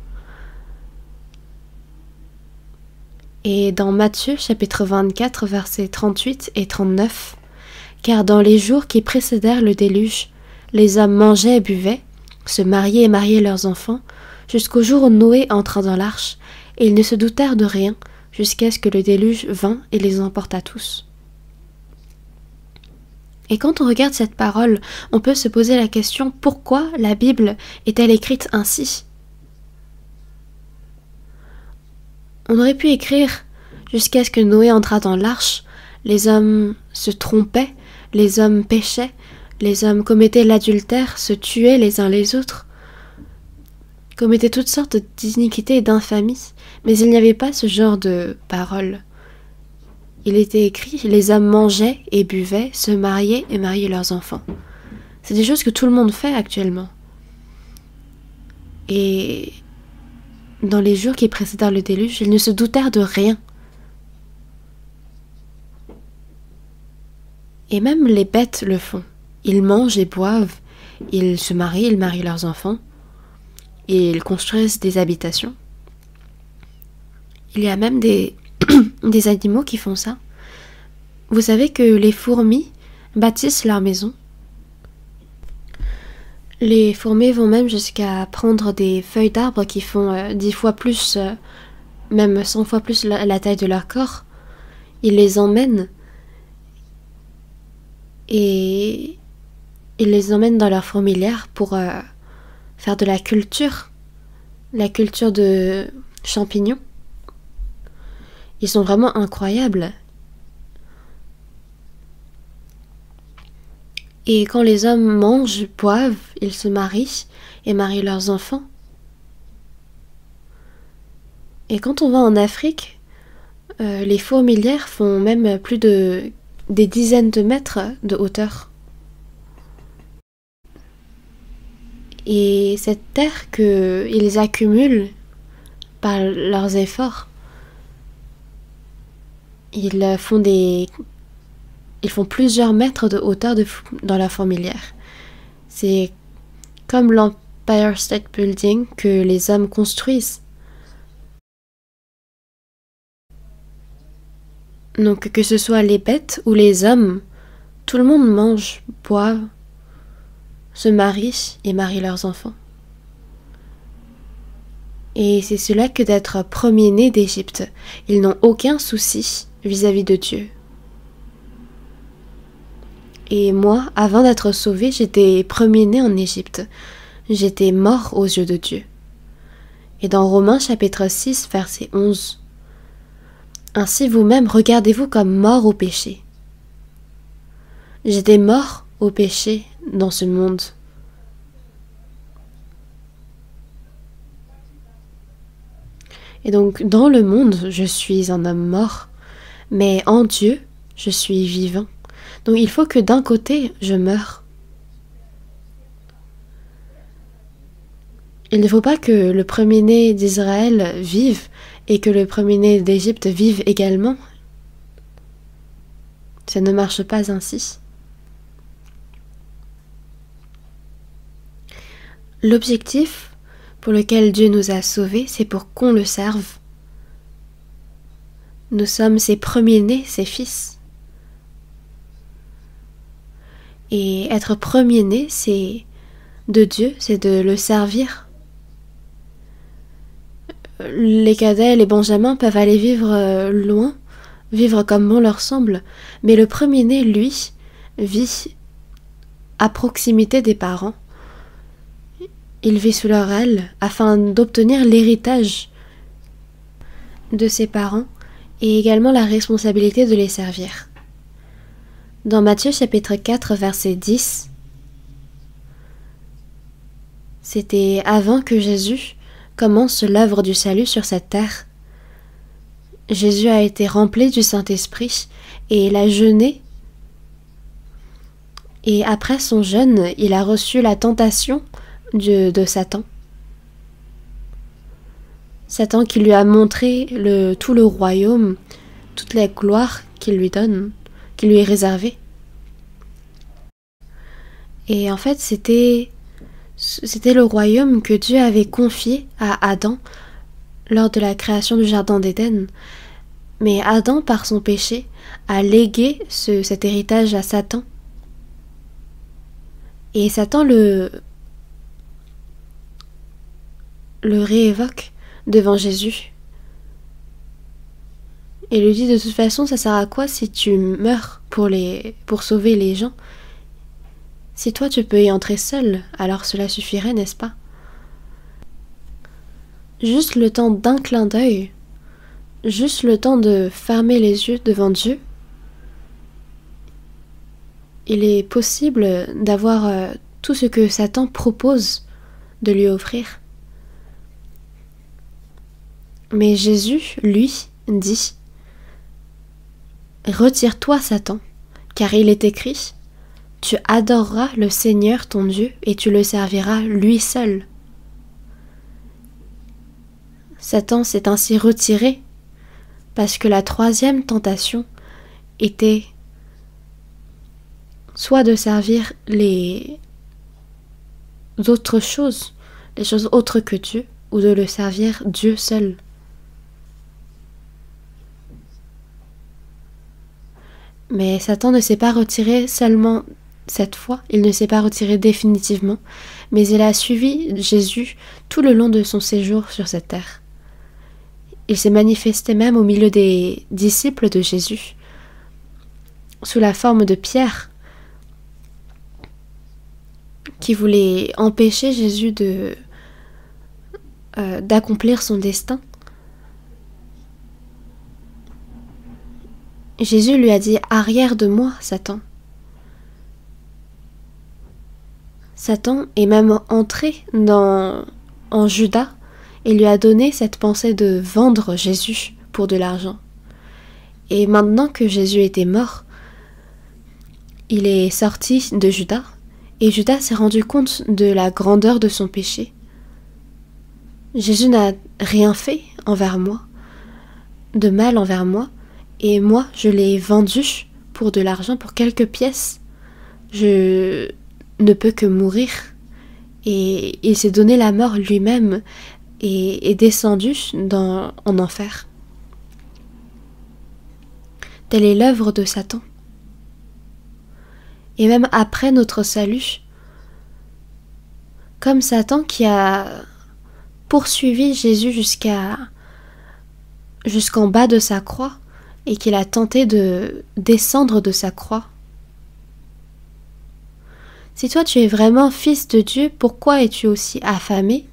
Et dans Matthieu chapitre 24 versets 38 et 39, « Car dans les jours qui précédèrent le déluge, les hommes mangeaient et buvaient, se mariaient et mariaient leurs enfants, jusqu'au jour où Noé entra dans l'arche, et ils ne se doutèrent de rien, jusqu'à ce que le déluge vînt et les emporta tous. » Et quand on regarde cette parole, on peut se poser la question, pourquoi la Bible est-elle écrite ainsi? On aurait pu écrire, jusqu'à ce que Noé entra dans l'arche, les hommes se trompaient, les hommes péchaient, les hommes commettaient l'adultère, se tuaient les uns les autres, commettaient toutes sortes d'iniquités et d'infamies, mais il n'y avait pas ce genre de paroles. Il était écrit, les hommes mangeaient et buvaient, se mariaient et mariaient leurs enfants. C'est des choses que tout le monde fait actuellement. Et dans les jours qui précédèrent le déluge, ils ne se doutèrent de rien. Et même les bêtes le font. Ils mangent et boivent, ils se marient, ils marient leurs enfants, et ils construisent des habitations. Il y a même des animaux qui font ça. Vous savez que les fourmis bâtissent leur maison. Les fourmis vont même jusqu'à prendre des feuilles d'arbres qui font 10 fois plus, même 100 fois plus la taille de leur corps. Ils les emmènent et ils les emmènent dans leur fourmilière pour faire de la culture de champignons. Ils sont vraiment incroyables. Et quand les hommes mangent, boivent, ils se marient et marient leurs enfants. Et quand on va en Afrique, les fourmilières font même plus des dizaines de mètres de hauteur. Et cette terre qu'ils accumulent par leurs efforts, ils font plusieurs mètres de hauteur dans la fourmilière. C'est comme l'Empire State Building que les hommes construisent. Donc que ce soit les bêtes ou les hommes, tout le monde mange, boit, se marie et marie leurs enfants. Et c'est cela que d'être premier-né d'Égypte. Ils n'ont aucun souci vis-à-vis de Dieu. Et moi, avant d'être sauvé, j'étais premier-né en Égypte. J'étais mort aux yeux de Dieu. Et dans Romains chapitre 6, verset 11, « Ainsi vous-même regardez-vous comme mort au péché. » J'étais mort au péché dans ce monde. Et donc, dans le monde, je suis un homme mort, mais en Dieu, je suis vivant. Donc il faut que d'un côté, je meure. Il ne faut pas que le premier-né d'Israël vive et que le premier-né d'Égypte vive également. Ça ne marche pas ainsi. L'objectif pour lequel Dieu nous a sauvés, c'est pour qu'on le serve. Nous sommes ses premiers-nés, ses fils. Et être premier-né, c'est de Dieu, c'est de le servir. Les cadets, les benjamins peuvent aller vivre loin, vivre comme bon leur semble, mais le premier-né, lui, vit à proximité des parents. Il vit sous leur aile afin d'obtenir l'héritage de ses parents et également la responsabilité de les servir. Dans Matthieu chapitre 4 verset 10, c'était avant que Jésus commence l'œuvre du salut sur cette terre. Jésus a été rempli du Saint-Esprit et il a jeûné. Et après son jeûne, il a reçu la tentation de Satan. Satan qui lui a montré tout le royaume, toute la gloire qu'il lui donne, qui lui est réservée. Et en fait, c'était le royaume que Dieu avait confié à Adam lors de la création du jardin d'Éden. Mais Adam, par son péché, a légué cet héritage à Satan. Et Satan le réévoque devant Jésus. Et lui dit, de toute façon, ça sert à quoi si tu meurs pour sauver les gens? Si toi tu peux y entrer seul, alors cela suffirait, n'est-ce pas? Juste le temps d'un clin d'œil, juste le temps de fermer les yeux devant Dieu, il est possible d'avoir tout ce que Satan propose de lui offrir. Mais Jésus, lui, dit « Retire-toi, Satan, car il est écrit, tu adoreras le Seigneur ton Dieu et tu le serviras lui seul. » Satan s'est ainsi retiré parce que la troisième tentation était soit de servir les autres choses, les choses autres que Dieu, ou de le servir Dieu seul. Mais Satan ne s'est pas retiré seulement cette fois, il ne s'est pas retiré définitivement, mais il a suivi Jésus tout le long de son séjour sur cette terre. Il s'est manifesté même au milieu des disciples de Jésus, sous la forme de Pierre, qui voulait empêcher Jésus d'accomplir son destin. Jésus lui a dit « Arrière de moi, Satan ». Satan est même entré en Judas et lui a donné cette pensée de vendre Jésus pour de l'argent. Et maintenant que Jésus était mort, il est sorti de Judas et Judas s'est rendu compte de la grandeur de son péché. Jésus n'a rien fait envers moi, de mal envers moi, et moi je l'ai vendu pour de l'argent, pour quelques pièces. Je ne peut que mourir. Et il s'est donné la mort lui-même et est descendu en enfer. Telle est l'œuvre de Satan. Et même après notre salut, comme Satan qui a poursuivi Jésus jusqu'en bas de sa croix et qu'il a tenté de descendre de sa croix. Si toi tu es vraiment fils de Dieu, pourquoi es-tu aussi affamé?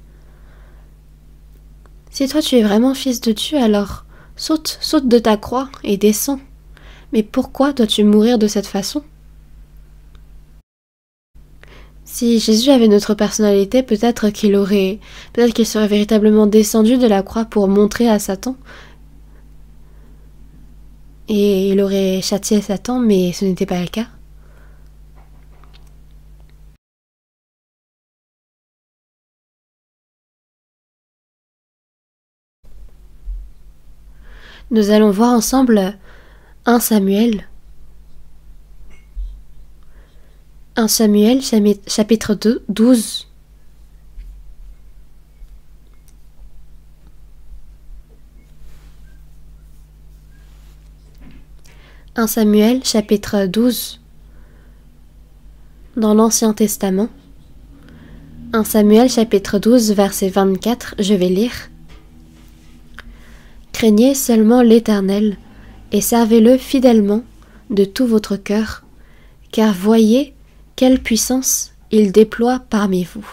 Si toi tu es vraiment fils de Dieu, alors saute de ta croix et descends. Mais pourquoi dois-tu mourir de cette façon? Si Jésus avait notre personnalité, peut-être qu'il serait véritablement descendu de la croix pour montrer à Satan. Et il aurait châtié Satan, mais ce n'était pas le cas. Nous allons voir ensemble 1 Samuel, 1 Samuel chapitre 12. 1 Samuel chapitre 12 dans l'Ancien Testament. 1 Samuel chapitre 12 verset 24, je vais lire. Craignez seulement l'Éternel et servez-le fidèlement de tout votre cœur, car voyez quelle puissance il déploie parmi vous.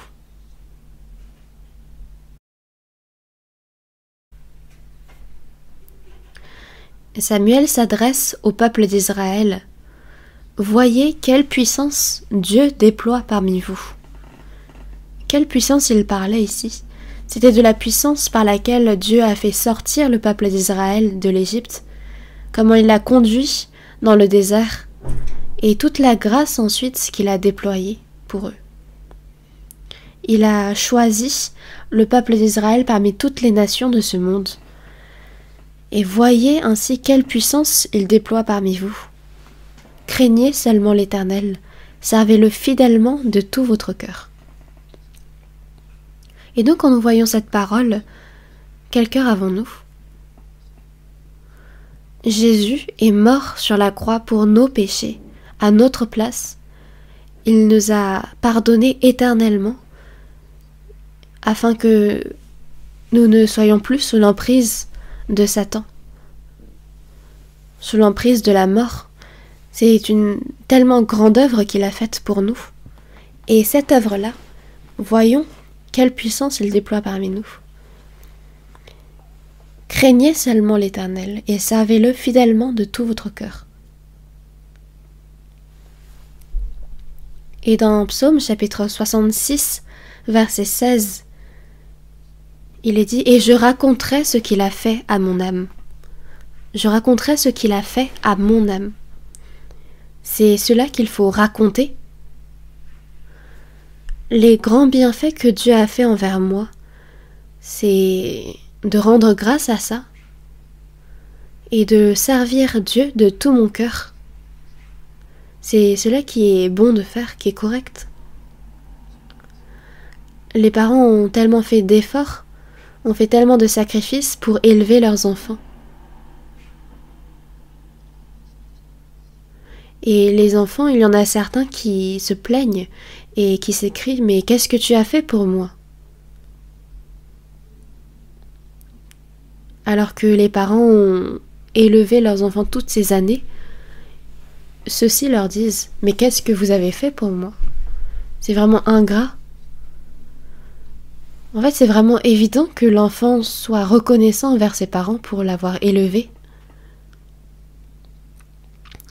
Samuel s'adresse au peuple d'Israël. Voyez quelle puissance Dieu déploie parmi vous. Quelle puissance il parlait ici? C'était de la puissance par laquelle Dieu a fait sortir le peuple d'Israël de l'Égypte, comment il l'a conduit dans le désert, et toute la grâce ensuite qu'il a déployée pour eux. Il a choisi le peuple d'Israël parmi toutes les nations de ce monde. Et voyez ainsi quelle puissance il déploie parmi vous. Craignez seulement l'Éternel, servez-le fidèlement de tout votre cœur. Et donc quand nous voyons cette parole, quel cœur avons-nous? Jésus est mort sur la croix pour nos péchés, à notre place. Il nous a pardonnés éternellement, afin que nous ne soyons plus sous l'emprise de Satan, sous l'emprise de la mort. C'est une tellement grande œuvre qu'il a faite pour nous. Et cette œuvre-là, voyons quelle puissance il déploie parmi nous. Craignez seulement l'Éternel et servez-le fidèlement de tout votre cœur. Et dans Psaume chapitre 66, verset 16, il est dit « Et je raconterai ce qu'il a fait à mon âme. » Je raconterai ce qu'il a fait à mon âme. C'est cela qu'il faut raconter. Les grands bienfaits que Dieu a fait envers moi, c'est de rendre grâce à ça et de servir Dieu de tout mon cœur. C'est cela qui est bon de faire, qui est correct. Les parents ont tellement fait d'efforts, ont fait tellement de sacrifices pour élever leurs enfants. Et les enfants, il y en a certains qui se plaignent et qui s'écrient « Mais qu'est-ce que tu as fait pour moi ?» Alors que les parents ont élevé leurs enfants toutes ces années, ceux-ci leur disent « Mais qu'est-ce que vous avez fait pour moi ?» C'est vraiment ingrat. En fait, c'est vraiment évident que l'enfant soit reconnaissant envers ses parents pour l'avoir élevé.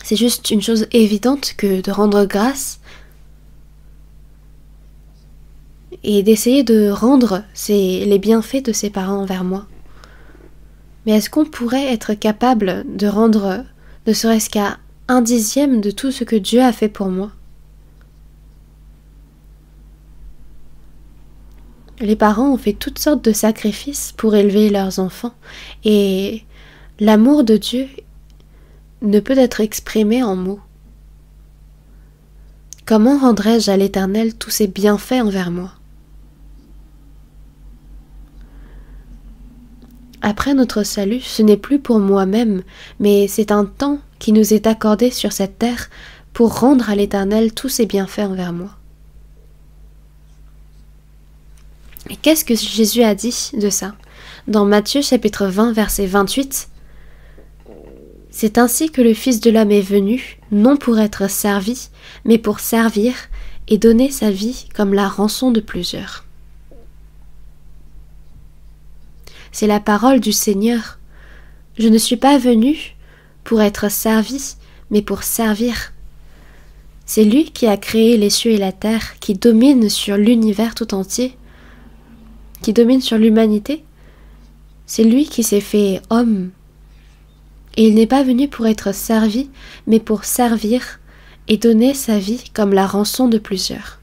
C'est juste une chose évidente que de rendre grâce et d'essayer de rendre les bienfaits de ses parents envers moi. Mais est-ce qu'on pourrait être capable de rendre ne serait-ce qu'à 1/10 de tout ce que Dieu a fait pour moi? Les parents ont fait toutes sortes de sacrifices pour élever leurs enfants, et l'amour de Dieu ne peut être exprimé en mots. Comment rendrais-je à l'Éternel tous ses bienfaits envers moi? Après notre salut, ce n'est plus pour moi-même, mais c'est un temps qui nous est accordé sur cette terre pour rendre à l'Éternel tous ses bienfaits envers moi. Et qu'est-ce que Jésus a dit de ça? Dans Matthieu chapitre 20, verset 28, « C'est ainsi que le Fils de l'homme est venu, non pour être servi, mais pour servir et donner sa vie comme la rançon de plusieurs. » C'est la parole du Seigneur. Je ne suis pas venu pour être servi, mais pour servir. C'est lui qui a créé les cieux et la terre, qui domine sur l'univers tout entier, qui domine sur l'humanité. C'est lui qui s'est fait homme. Et il n'est pas venu pour être servi, mais pour servir et donner sa vie comme la rançon de plusieurs.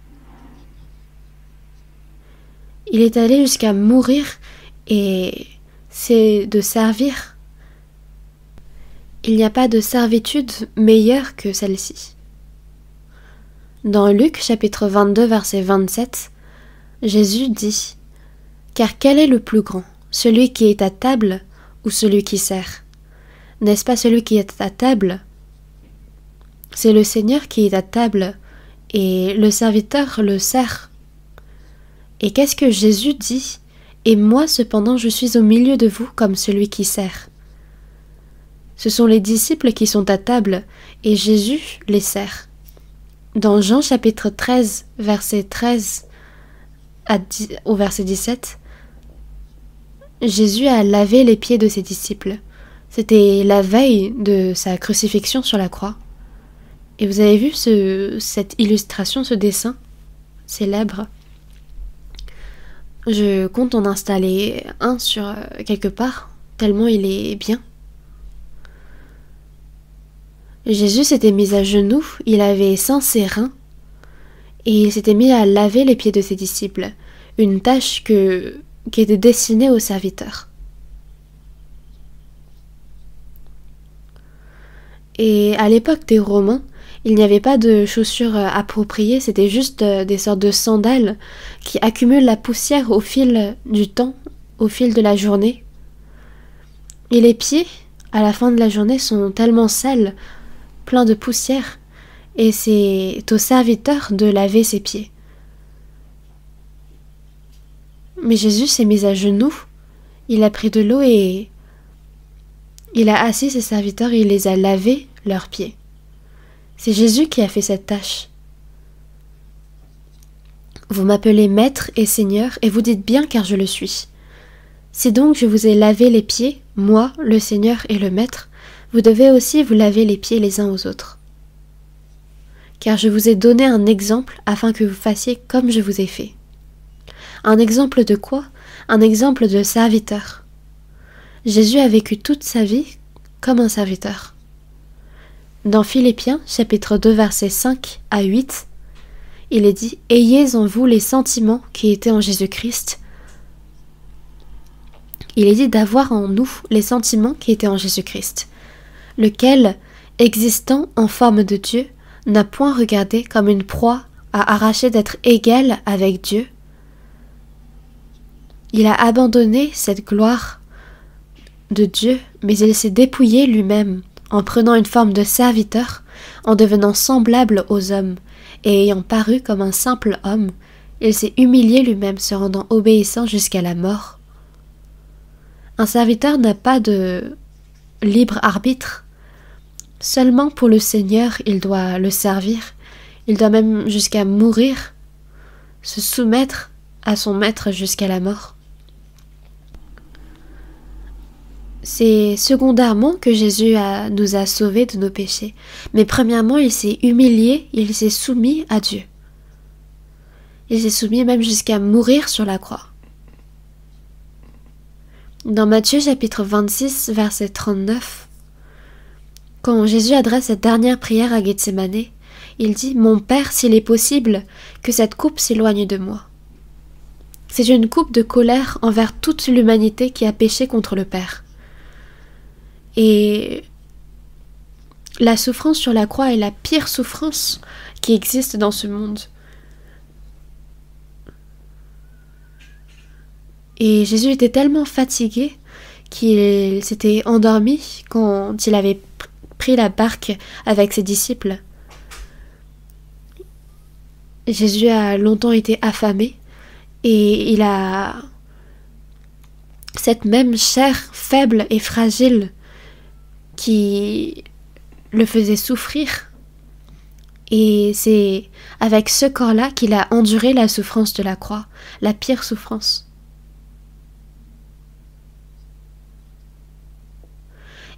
Il est allé jusqu'à mourir, et c'est de servir. Il n'y a pas de servitude meilleure que celle-ci. Dans Luc chapitre 22 verset 27, Jésus dit « Car quel est le plus grand, celui qui est à table ou celui qui sert? N'est-ce pas celui qui est à table? C'est le Seigneur qui est à table et le serviteur le sert. » Et qu'est-ce que Jésus dit? « Et moi cependant je suis au milieu de vous comme celui qui sert. » Ce sont les disciples qui sont à table et Jésus les sert. Dans Jean chapitre 13, verset 13 au verset 17, Jésus a lavé les pieds de ses disciples. C'était la veille de sa crucifixion sur la croix. Et vous avez vu cette illustration, ce dessin célèbre? Je compte en installer un sur quelque part, tellement il est bien. Jésus s'était mis à genoux, il avait ceint ses reins, et il s'était mis à laver les pieds de ses disciples, une tâche qui était destinée aux serviteurs. Et à l'époque des Romains, il n'y avait pas de chaussures appropriées, c'était juste des sortes de sandales qui accumulent la poussière au fil du temps, au fil de la journée. Et les pieds, à la fin de la journée, sont tellement sales, pleins de poussière, et c'est au serviteur de laver ses pieds. Mais Jésus s'est mis à genoux, il a pris de l'eau et il a assis ses serviteurs et il les a lavés leurs pieds. C'est Jésus qui a fait cette tâche. Vous m'appelez Maître et Seigneur, et vous dites bien car je le suis. Si donc je vous ai lavé les pieds, moi, le Seigneur et le Maître, vous devez aussi vous laver les pieds les uns aux autres. Car je vous ai donné un exemple afin que vous fassiez comme je vous ai fait. Un exemple de quoi? Un exemple de serviteur. Jésus a vécu toute sa vie comme un serviteur. Dans Philippiens, chapitre 2, versets 5 à 8, il est dit « Ayez en vous les sentiments qui étaient en Jésus-Christ. » Il est dit d'avoir en nous les sentiments qui étaient en Jésus-Christ, lequel, existant en forme de Dieu, n'a point regardé comme une proie à arracher d'être égal avec Dieu. Il a abandonné cette gloire de Dieu, mais il s'est dépouillé lui-même, en prenant une forme de serviteur, en devenant semblable aux hommes, et ayant paru comme un simple homme, il s'est humilié lui-même, se rendant obéissant jusqu'à la mort. Un serviteur n'a pas de libre arbitre. Seulement pour le Seigneur, il doit le servir. Il doit même jusqu'à mourir, se soumettre à son maître jusqu'à la mort. C'est secondairement que Jésus nous a sauvés de nos péchés. Mais premièrement, il s'est humilié, il s'est soumis à Dieu. Il s'est soumis même jusqu'à mourir sur la croix. Dans Matthieu chapitre 26, verset 39, quand Jésus adresse cette dernière prière à Gethsémanée, il dit « Mon Père, s'il est possible, que cette coupe s'éloigne de moi. » C'est une coupe de colère envers toute l'humanité qui a péché contre le Père. Et la souffrance sur la croix est la pire souffrance qui existe dans ce monde. Et Jésus était tellement fatigué qu'il s'était endormi quand il avait pris la barque avec ses disciples. Jésus a longtemps été affamé et il a cette même chair faible et fragile qui le faisait souffrir. Et c'est avec ce corps-là qu'il a enduré la souffrance de la croix, la pire souffrance.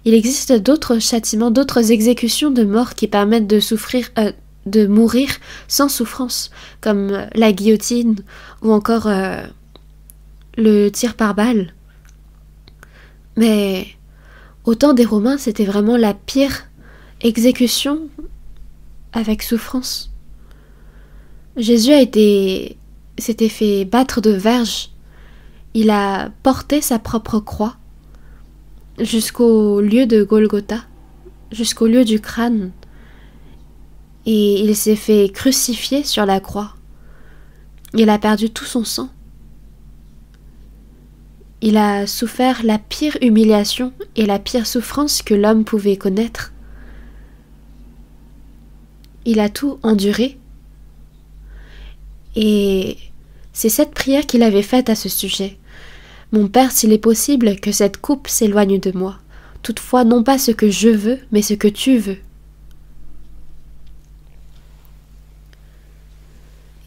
Il existe d'autres châtiments, d'autres exécutions de mort qui permettent de mourir sans souffrance, comme la guillotine ou encore le tir par balle. Mais au temps des Romains, c'était vraiment la pire exécution avec souffrance. Jésus s'était fait battre de verges. Il a porté sa propre croix jusqu'au lieu de Golgotha, jusqu'au lieu du crâne. et il s'est fait crucifier sur la croix. Il a perdu tout son sang. Il a souffert la pire humiliation et la pire souffrance que l'homme pouvait connaître. Il a tout enduré. Et c'est cette prière qu'il avait faite à ce sujet. « Mon Père, s'il est possible que cette coupe s'éloigne de moi. Toutefois, non pas ce que je veux, mais ce que tu veux. »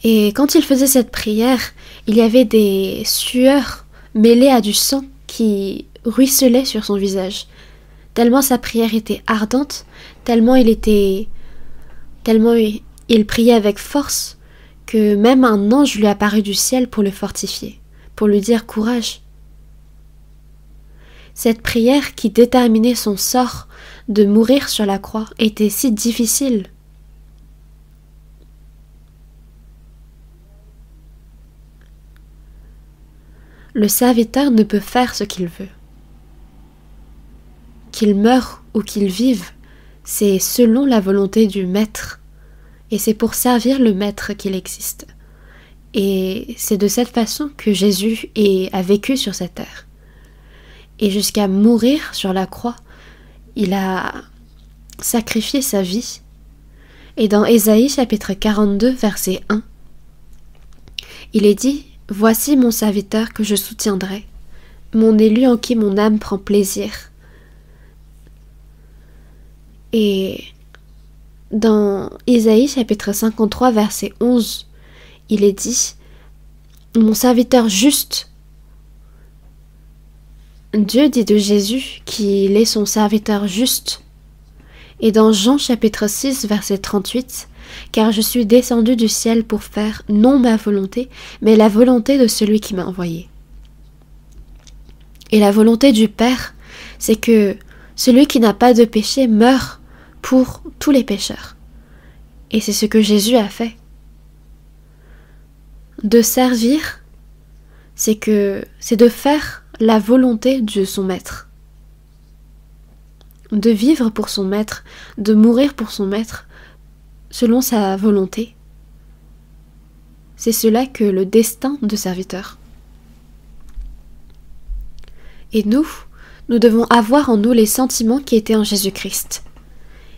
Et quand il faisait cette prière, il y avait des sueurs mêlées à du sang qui ruisselait sur son visage. Tellement sa prière était ardente, tellement il priait avec force, que même un ange lui apparut du ciel pour le fortifier, pour lui dire courage. Cette prière qui déterminait son sort de mourir sur la croix était si difficile. Le serviteur ne peut faire ce qu'il veut. Qu'il meure ou qu'il vive, c'est selon la volonté du maître. Et c'est pour servir le maître qu'il existe. Et c'est de cette façon que Jésus a vécu sur cette terre. Et jusqu'à mourir sur la croix, il a sacrifié sa vie. Et dans Ésaïe chapitre 42, verset 1, il est dit « Voici mon serviteur que je soutiendrai, mon élu en qui mon âme prend plaisir. » Et dans Ésaïe chapitre 53, verset 11, il est dit « Mon serviteur juste ». Dieu dit de Jésus qu'il est son serviteur juste. Et dans Jean chapitre 6, verset 38, « Car je suis descendu du ciel pour faire non ma volonté, mais la volonté de celui qui m'a envoyé. » Et la volonté du Père, c'est que celui qui n'a pas de péché meurt pour tous les pécheurs. Et c'est ce que Jésus a fait. De servir, c'est de faire la volonté de son maître. De vivre pour son maître, de mourir pour son maître, selon sa volonté. C'est cela que le destin de serviteur. Et nous devons avoir en nous les sentiments qui étaient en Jésus-Christ.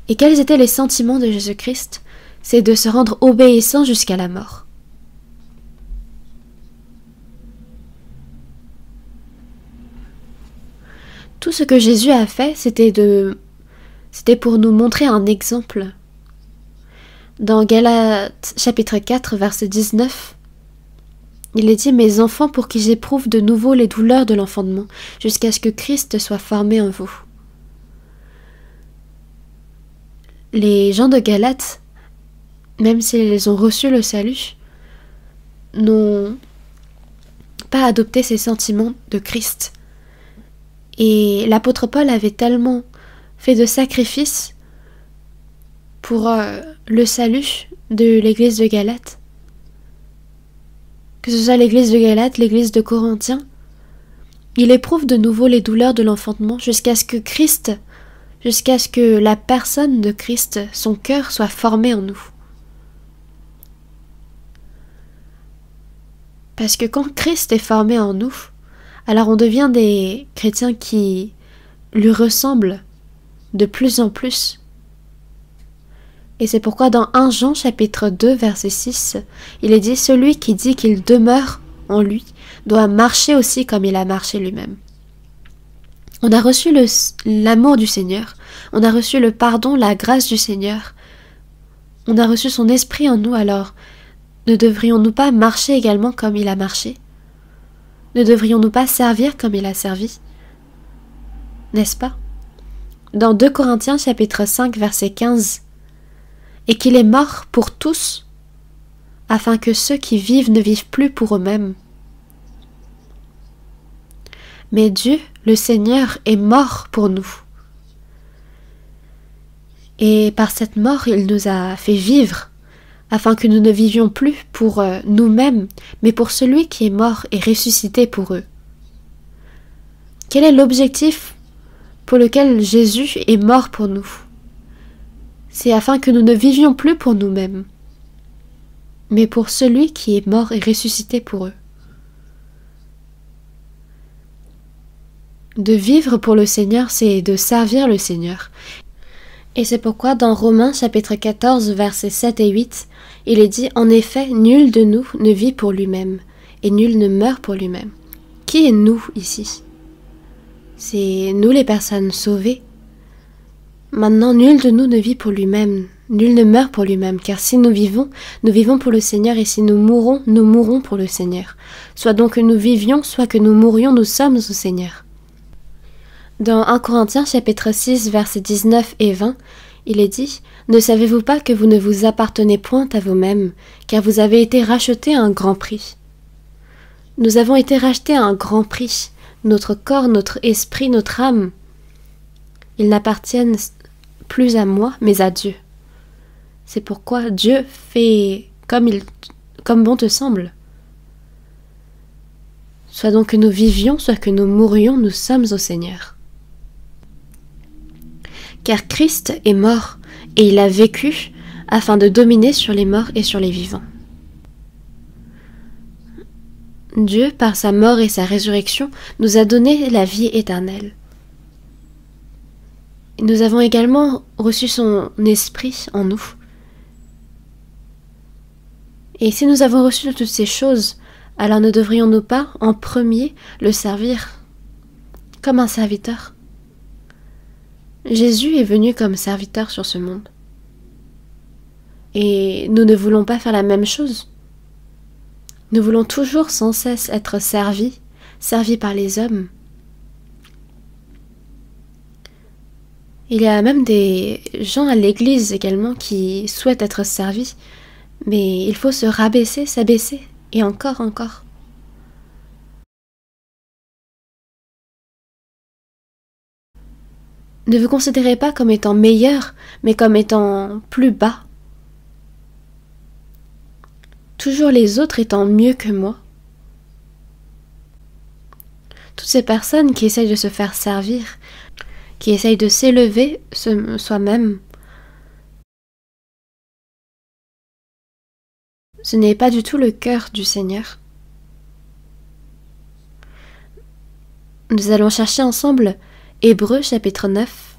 Et quels étaient les sentiments de Jésus-Christ? C'est de se rendre obéissant jusqu'à la mort. Tout ce que Jésus a fait, c'était pour nous montrer un exemple. Dans Galates chapitre 4, verset 19, il est dit « Mes enfants, pour qui j'éprouve de nouveau les douleurs de l'enfantement, jusqu'à ce que Christ soit formé en vous. » Les gens de Galate, même s'ils ont reçu le salut, n'ont pas adopté ces sentiments de Christ. Et l'apôtre Paul avait tellement fait de sacrifices pour le salut de l'église de Galate, que ce soit l'église de Galate, l'église de Corinthiens, il éprouve de nouveau les douleurs de l'enfantement jusqu'à ce que la personne de Christ, son cœur, soit formé en nous. Parce que quand Christ est formé en nous, alors on devient des chrétiens qui lui ressemblent de plus en plus. Et c'est pourquoi dans 1 Jean chapitre 2 verset 6, il est dit « Celui qui dit qu'il demeure en lui doit marcher aussi comme il a marché lui-même. » On a reçu l'amour du Seigneur, on a reçu le pardon, la grâce du Seigneur, on a reçu son esprit en nous, alors ne devrions-nous pas marcher également comme il a marché? Ne devrions-nous pas servir comme il a servi? N'est-ce pas? Dans 2 Corinthiens chapitre 5 verset 15, « Et qu'il est mort pour tous, afin que ceux qui vivent ne vivent plus pour eux-mêmes. Mais Dieu, le Seigneur, est mort pour nous. Et par cette mort, il nous a fait vivre, afin que nous ne vivions plus pour nous-mêmes, mais pour celui qui est mort et ressuscité pour eux. » Quel est l'objectif pour lequel Jésus est mort pour nous? C'est afin que nous ne vivions plus pour nous-mêmes, mais pour celui qui est mort et ressuscité pour eux. De vivre pour le Seigneur, c'est de servir le Seigneur. Et c'est pourquoi dans Romains chapitre 14, versets 7 et 8, il est dit « En effet, nul de nous ne vit pour lui-même, et nul ne meurt pour lui-même. » Qui est nous ici? C'est nous les personnes sauvées. Maintenant, nul de nous ne vit pour lui-même, nul ne meurt pour lui-même, car si nous vivons pour le Seigneur, et si nous mourrons pour le Seigneur. Soit donc que nous vivions, soit que nous mourions, nous sommes au Seigneur. Dans 1 Corinthiens chapitre 6, versets 19 et 20, il est dit « Ne savez-vous pas que vous ne vous appartenez point à vous-même, car vous avez été rachetés à un grand prix. » Nous avons été rachetés à un grand prix, notre corps, notre esprit, notre âme. Ils n'appartiennent plus à moi, mais à Dieu. C'est pourquoi Dieu fait comme bon te semble. Soit donc que nous vivions, soit que nous mourions, nous sommes au Seigneur. Car Christ est mort, et il a vécu, afin de dominer sur les morts et sur les vivants. Dieu, par sa mort et sa résurrection, nous a donné la vie éternelle. Nous avons également reçu son esprit en nous. Et si nous avons reçu toutes ces choses, alors ne devrions-nous pas, en premier, le servir comme un serviteur? Jésus est venu comme serviteur sur ce monde. Et nous ne voulons pas faire la même chose. Nous voulons toujours sans cesse être servis par les hommes. Il y a même des gens à l'église également qui souhaitent être servis, mais il faut se rabaisser, s'abaisser, et encore. Ne vous considérez pas comme étant meilleur, mais comme étant plus bas. Toujours les autres étant mieux que moi. Toutes ces personnes qui essayent de se faire servir, qui essayent de s'élever soi-même, ce n'est pas du tout le cœur du Seigneur. Nous allons chercher ensemble Hébreux chapitre 9.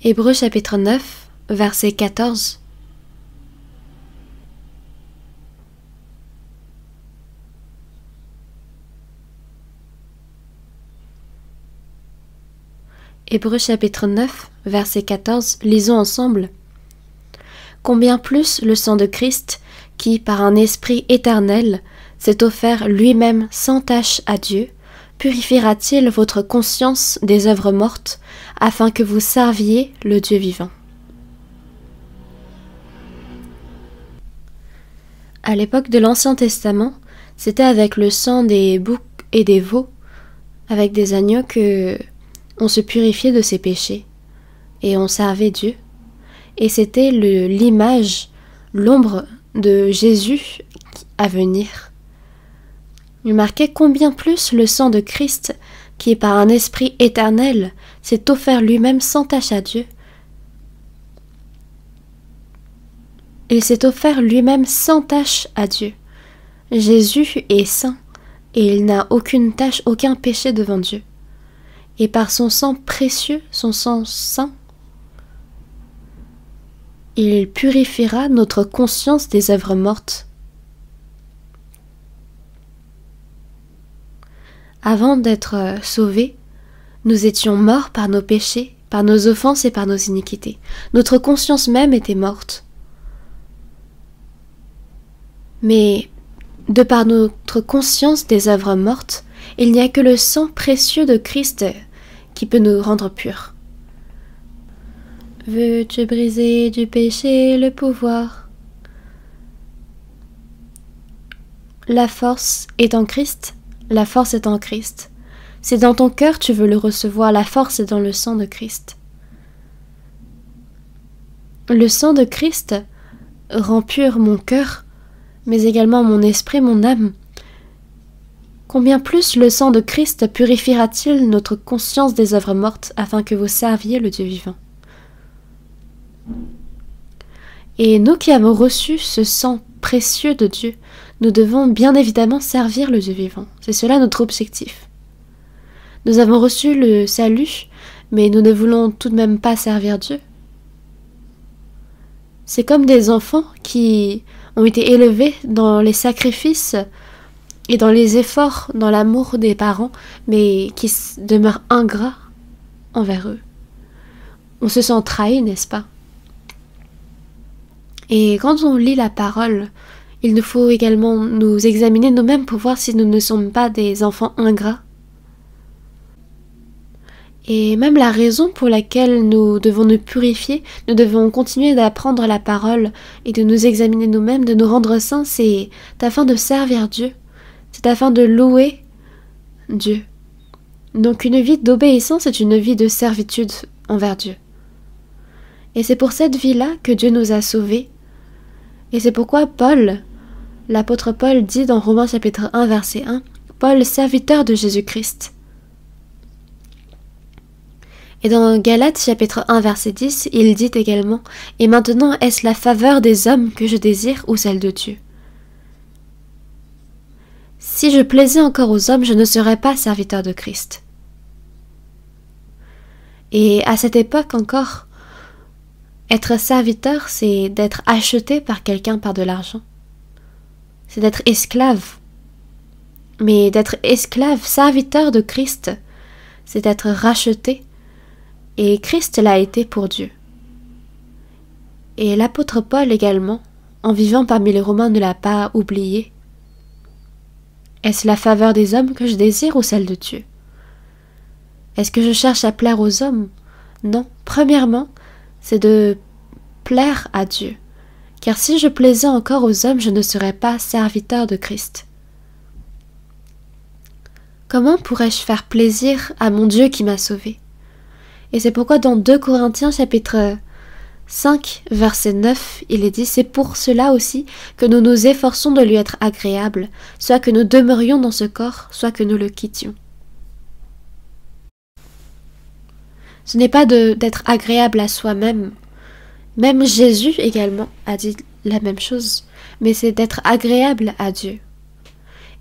Hébreux chapitre 9, verset 14. Hébreux chapitre 9, verset 14, lisons ensemble. Combien plus le sang de Christ, qui, par un esprit éternel, s'est offert lui-même sans tache à Dieu, purifiera-t-il votre conscience des œuvres mortes, afin que vous serviez le Dieu vivant? À l'époque de l'Ancien Testament, c'était avec le sang des boucs et des veaux, avec des agneaux que on se purifiait de ses péchés, et on servait Dieu. Et c'était l'image, l'ombre de Jésus à venir. Il marquait combien plus le sang de Christ, qui par un esprit éternel s'est offert lui-même sans tache à Dieu. Il s'est offert lui-même sans tache à Dieu. Jésus est saint, et il n'a aucune tache, aucun péché devant Dieu. Et par son sang précieux, son sang saint, il purifiera notre conscience des œuvres mortes. Avant d'être sauvés, nous étions morts par nos péchés, par nos offenses et par nos iniquités. Notre conscience même était morte. Mais, de par notre conscience des œuvres mortes, il n'y a que le sang précieux de Christ qui peut nous rendre purs. Veux-tu briser du péché le pouvoir? La force est en Christ, la force est en Christ. C'est dans ton cœur tu veux le recevoir, la force est dans le sang de Christ. Le sang de Christ rend pur mon cœur, mais également mon esprit, mon âme. Combien plus le sang de Christ purifiera-t-il notre conscience des œuvres mortes afin que vous serviez le Dieu vivant? Et nous qui avons reçu ce sang précieux de Dieu, nous devons bien évidemment servir le Dieu vivant. C'est cela notre objectif. Nous avons reçu le salut, mais nous ne voulons tout de même pas servir Dieu. C'est comme des enfants qui ont été élevés dans les sacrifices et dans les efforts, dans l'amour des parents, mais qui demeurent ingrats envers eux. On se sent trahi, n'est-ce pas? Et quand on lit la parole, il nous faut également nous examiner nous-mêmes pour voir si nous ne sommes pas des enfants ingrats. Et même la raison pour laquelle nous devons nous purifier, nous devons continuer d'apprendre la parole et de nous examiner nous-mêmes, de nous rendre saints, c'est afin de servir Dieu, c'est afin de louer Dieu. Donc une vie d'obéissance est une vie de servitude envers Dieu. Et c'est pour cette vie-là que Dieu nous a sauvés. Et c'est pourquoi Paul, l'apôtre Paul dit dans Romains chapitre 1 verset 1, Paul, serviteur de Jésus-Christ. Et dans Galates chapitre 1 verset 10, il dit également « Et maintenant est-ce la faveur des hommes que je désire ou celle de Dieu ?» Si je plaisais encore aux hommes, je ne serais pas serviteur de Christ. Et à cette époque encore, être serviteur, c'est d'être acheté par quelqu'un par de l'argent. C'est d'être esclave. Mais d'être esclave, serviteur de Christ, c'est d'être racheté. Et Christ l'a été pour Dieu. Et l'apôtre Paul également, en vivant parmi les Romains, ne l'a pas oublié. Est-ce la faveur des hommes que je désire ou celle de Dieu? Est-ce que je cherche à plaire aux hommes? Non. Premièrement, c'est de plaire à Dieu. Car si je plaisais encore aux hommes, je ne serais pas serviteur de Christ. Comment pourrais-je faire plaisir à mon Dieu qui m'a sauvé? Et c'est pourquoi dans 2 Corinthiens chapitre 5 verset 9, il est dit « C'est pour cela aussi que nous nous efforçons de lui être agréables, soit que nous demeurions dans ce corps, soit que nous le quittions. » Ce n'est pas d'être agréable à soi-même. Même Jésus également a dit la même chose, mais c'est d'être agréable à Dieu.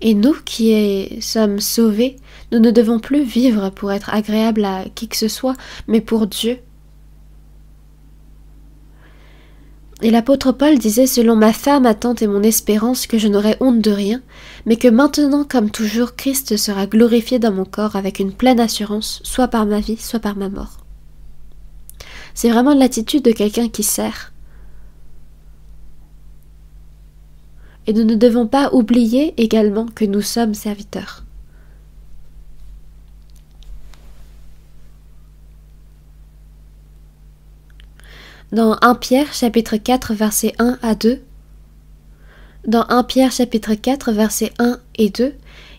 Et nous qui sommes sauvés, nous ne devons plus vivre pour être agréables à qui que ce soit, mais pour Dieu. Et l'apôtre Paul disait « Selon ma ferme attente et mon espérance que je n'aurai honte de rien, mais que maintenant, comme toujours, Christ sera glorifié dans mon corps avec une pleine assurance, soit par ma vie, soit par ma mort. » C'est vraiment l'attitude de quelqu'un qui sert. Et nous ne devons pas oublier également que nous sommes serviteurs. Dans 1 Pierre chapitre 4 versets 1 à 2, dans 1 Pierre chapitre 4 versets 1 et 2,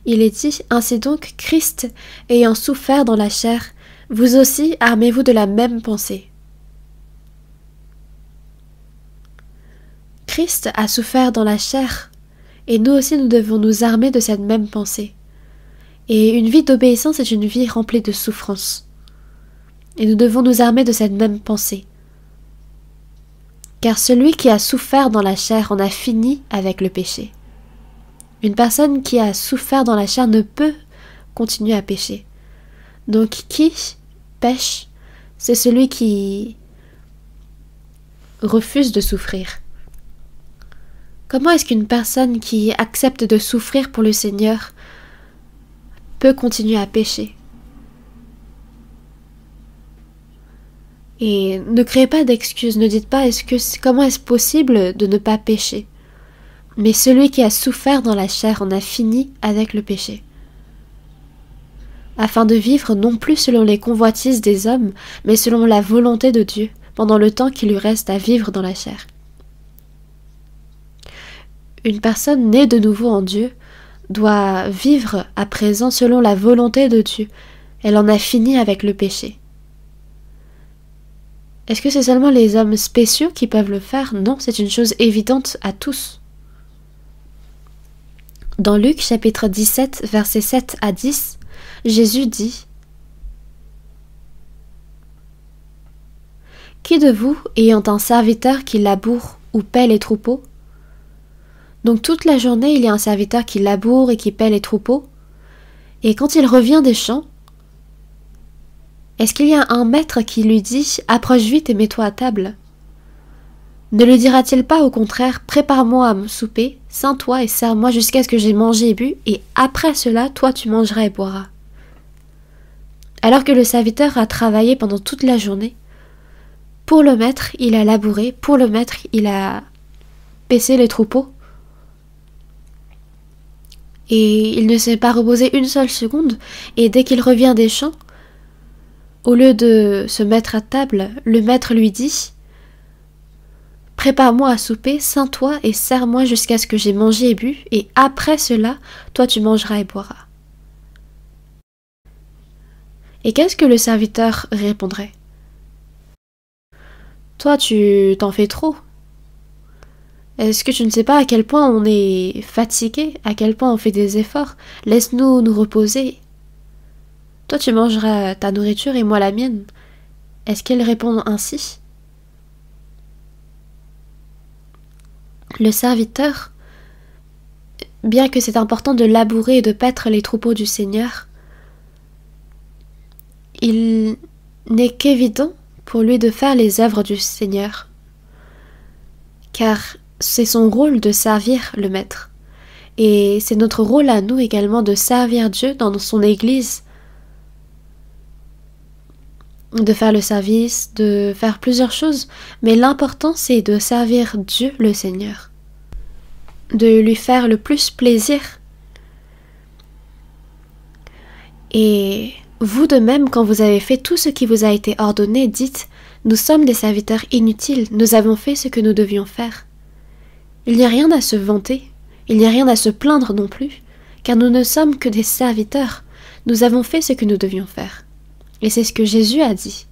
il est dit « Ainsi donc, Christ, ayant souffert dans la chair, vous aussi armez-vous de la même pensée. » Christ a souffert dans la chair, et nous aussi nous devons nous armer de cette même pensée. Et une vie d'obéissance est une vie remplie de souffrance. Et nous devons nous armer de cette même pensée. Car celui qui a souffert dans la chair en a fini avec le péché. Une personne qui a souffert dans la chair ne peut continuer à pécher. Donc qui pêche, c'est celui qui refuse de souffrir. Comment est-ce qu'une personne qui accepte de souffrir pour le Seigneur peut continuer à pécher? Et ne créez pas d'excuses, ne dites pas comment est-ce possible de ne pas pécher. Mais celui qui a souffert dans la chair en a fini avec le péché. Afin de vivre non plus selon les convoitises des hommes, mais selon la volonté de Dieu, pendant le temps qu'il lui reste à vivre dans la chair. Une personne née de nouveau en Dieu doit vivre à présent selon la volonté de Dieu. Elle en a fini avec le péché. Est-ce que c'est seulement les hommes spéciaux qui peuvent le faire? Non, c'est une chose évidente à tous. Dans Luc chapitre 17, versets 7 à 10, Jésus dit: « Qui de vous, ayant un serviteur qui laboure ou paie les troupeaux ?» Donc toute la journée, il y a un serviteur qui laboure et qui paie les troupeaux. Et quand il revient des champs, est-ce qu'il y a un maître qui lui dit « Approche vite et mets-toi à table » ? Ne lui dira-t-il pas au contraire « Prépare-moi à me souper, ceins-toi et sers-moi jusqu'à ce que j'ai mangé et bu, et après cela, toi tu mangeras et boiras » ? Alors que le serviteur a travaillé pendant toute la journée, pour le maître, il a labouré, pour le maître, il a paissé les troupeaux, et il ne s'est pas reposé une seule seconde, et dès qu'il revient des champs, au lieu de se mettre à table, le maître lui dit « Prépare-moi à souper, ceins-toi et sers-moi jusqu'à ce que j'ai mangé et bu, et après cela, toi tu mangeras et boiras. » Et qu'est-ce que le serviteur répondrait ? « Toi tu t'en fais trop. Est-ce que tu ne sais pas à quel point on est fatigué, à quel point on fait des efforts? Laisse-nous nous reposer. Toi tu mangeras ta nourriture et moi la mienne. » Est-ce qu'elle répond ainsi? Le serviteur, bien que c'est important de labourer et de paître les troupeaux du Seigneur, il n'est qu'évident pour lui de faire les œuvres du Seigneur, car c'est son rôle de servir le Maître. Et c'est notre rôle à nous également de servir Dieu dans son Église, de faire le service, de faire plusieurs choses, mais l'important c'est de servir Dieu le Seigneur, de lui faire le plus plaisir. Et vous de même, quand vous avez fait tout ce qui vous a été ordonné, dites « Nous sommes des serviteurs inutiles, nous avons fait ce que nous devions faire. » Il n'y a rien à se vanter, il n'y a rien à se plaindre non plus, car nous ne sommes que des serviteurs, nous avons fait ce que nous devions faire. Et c'est ce que Jésus a dit.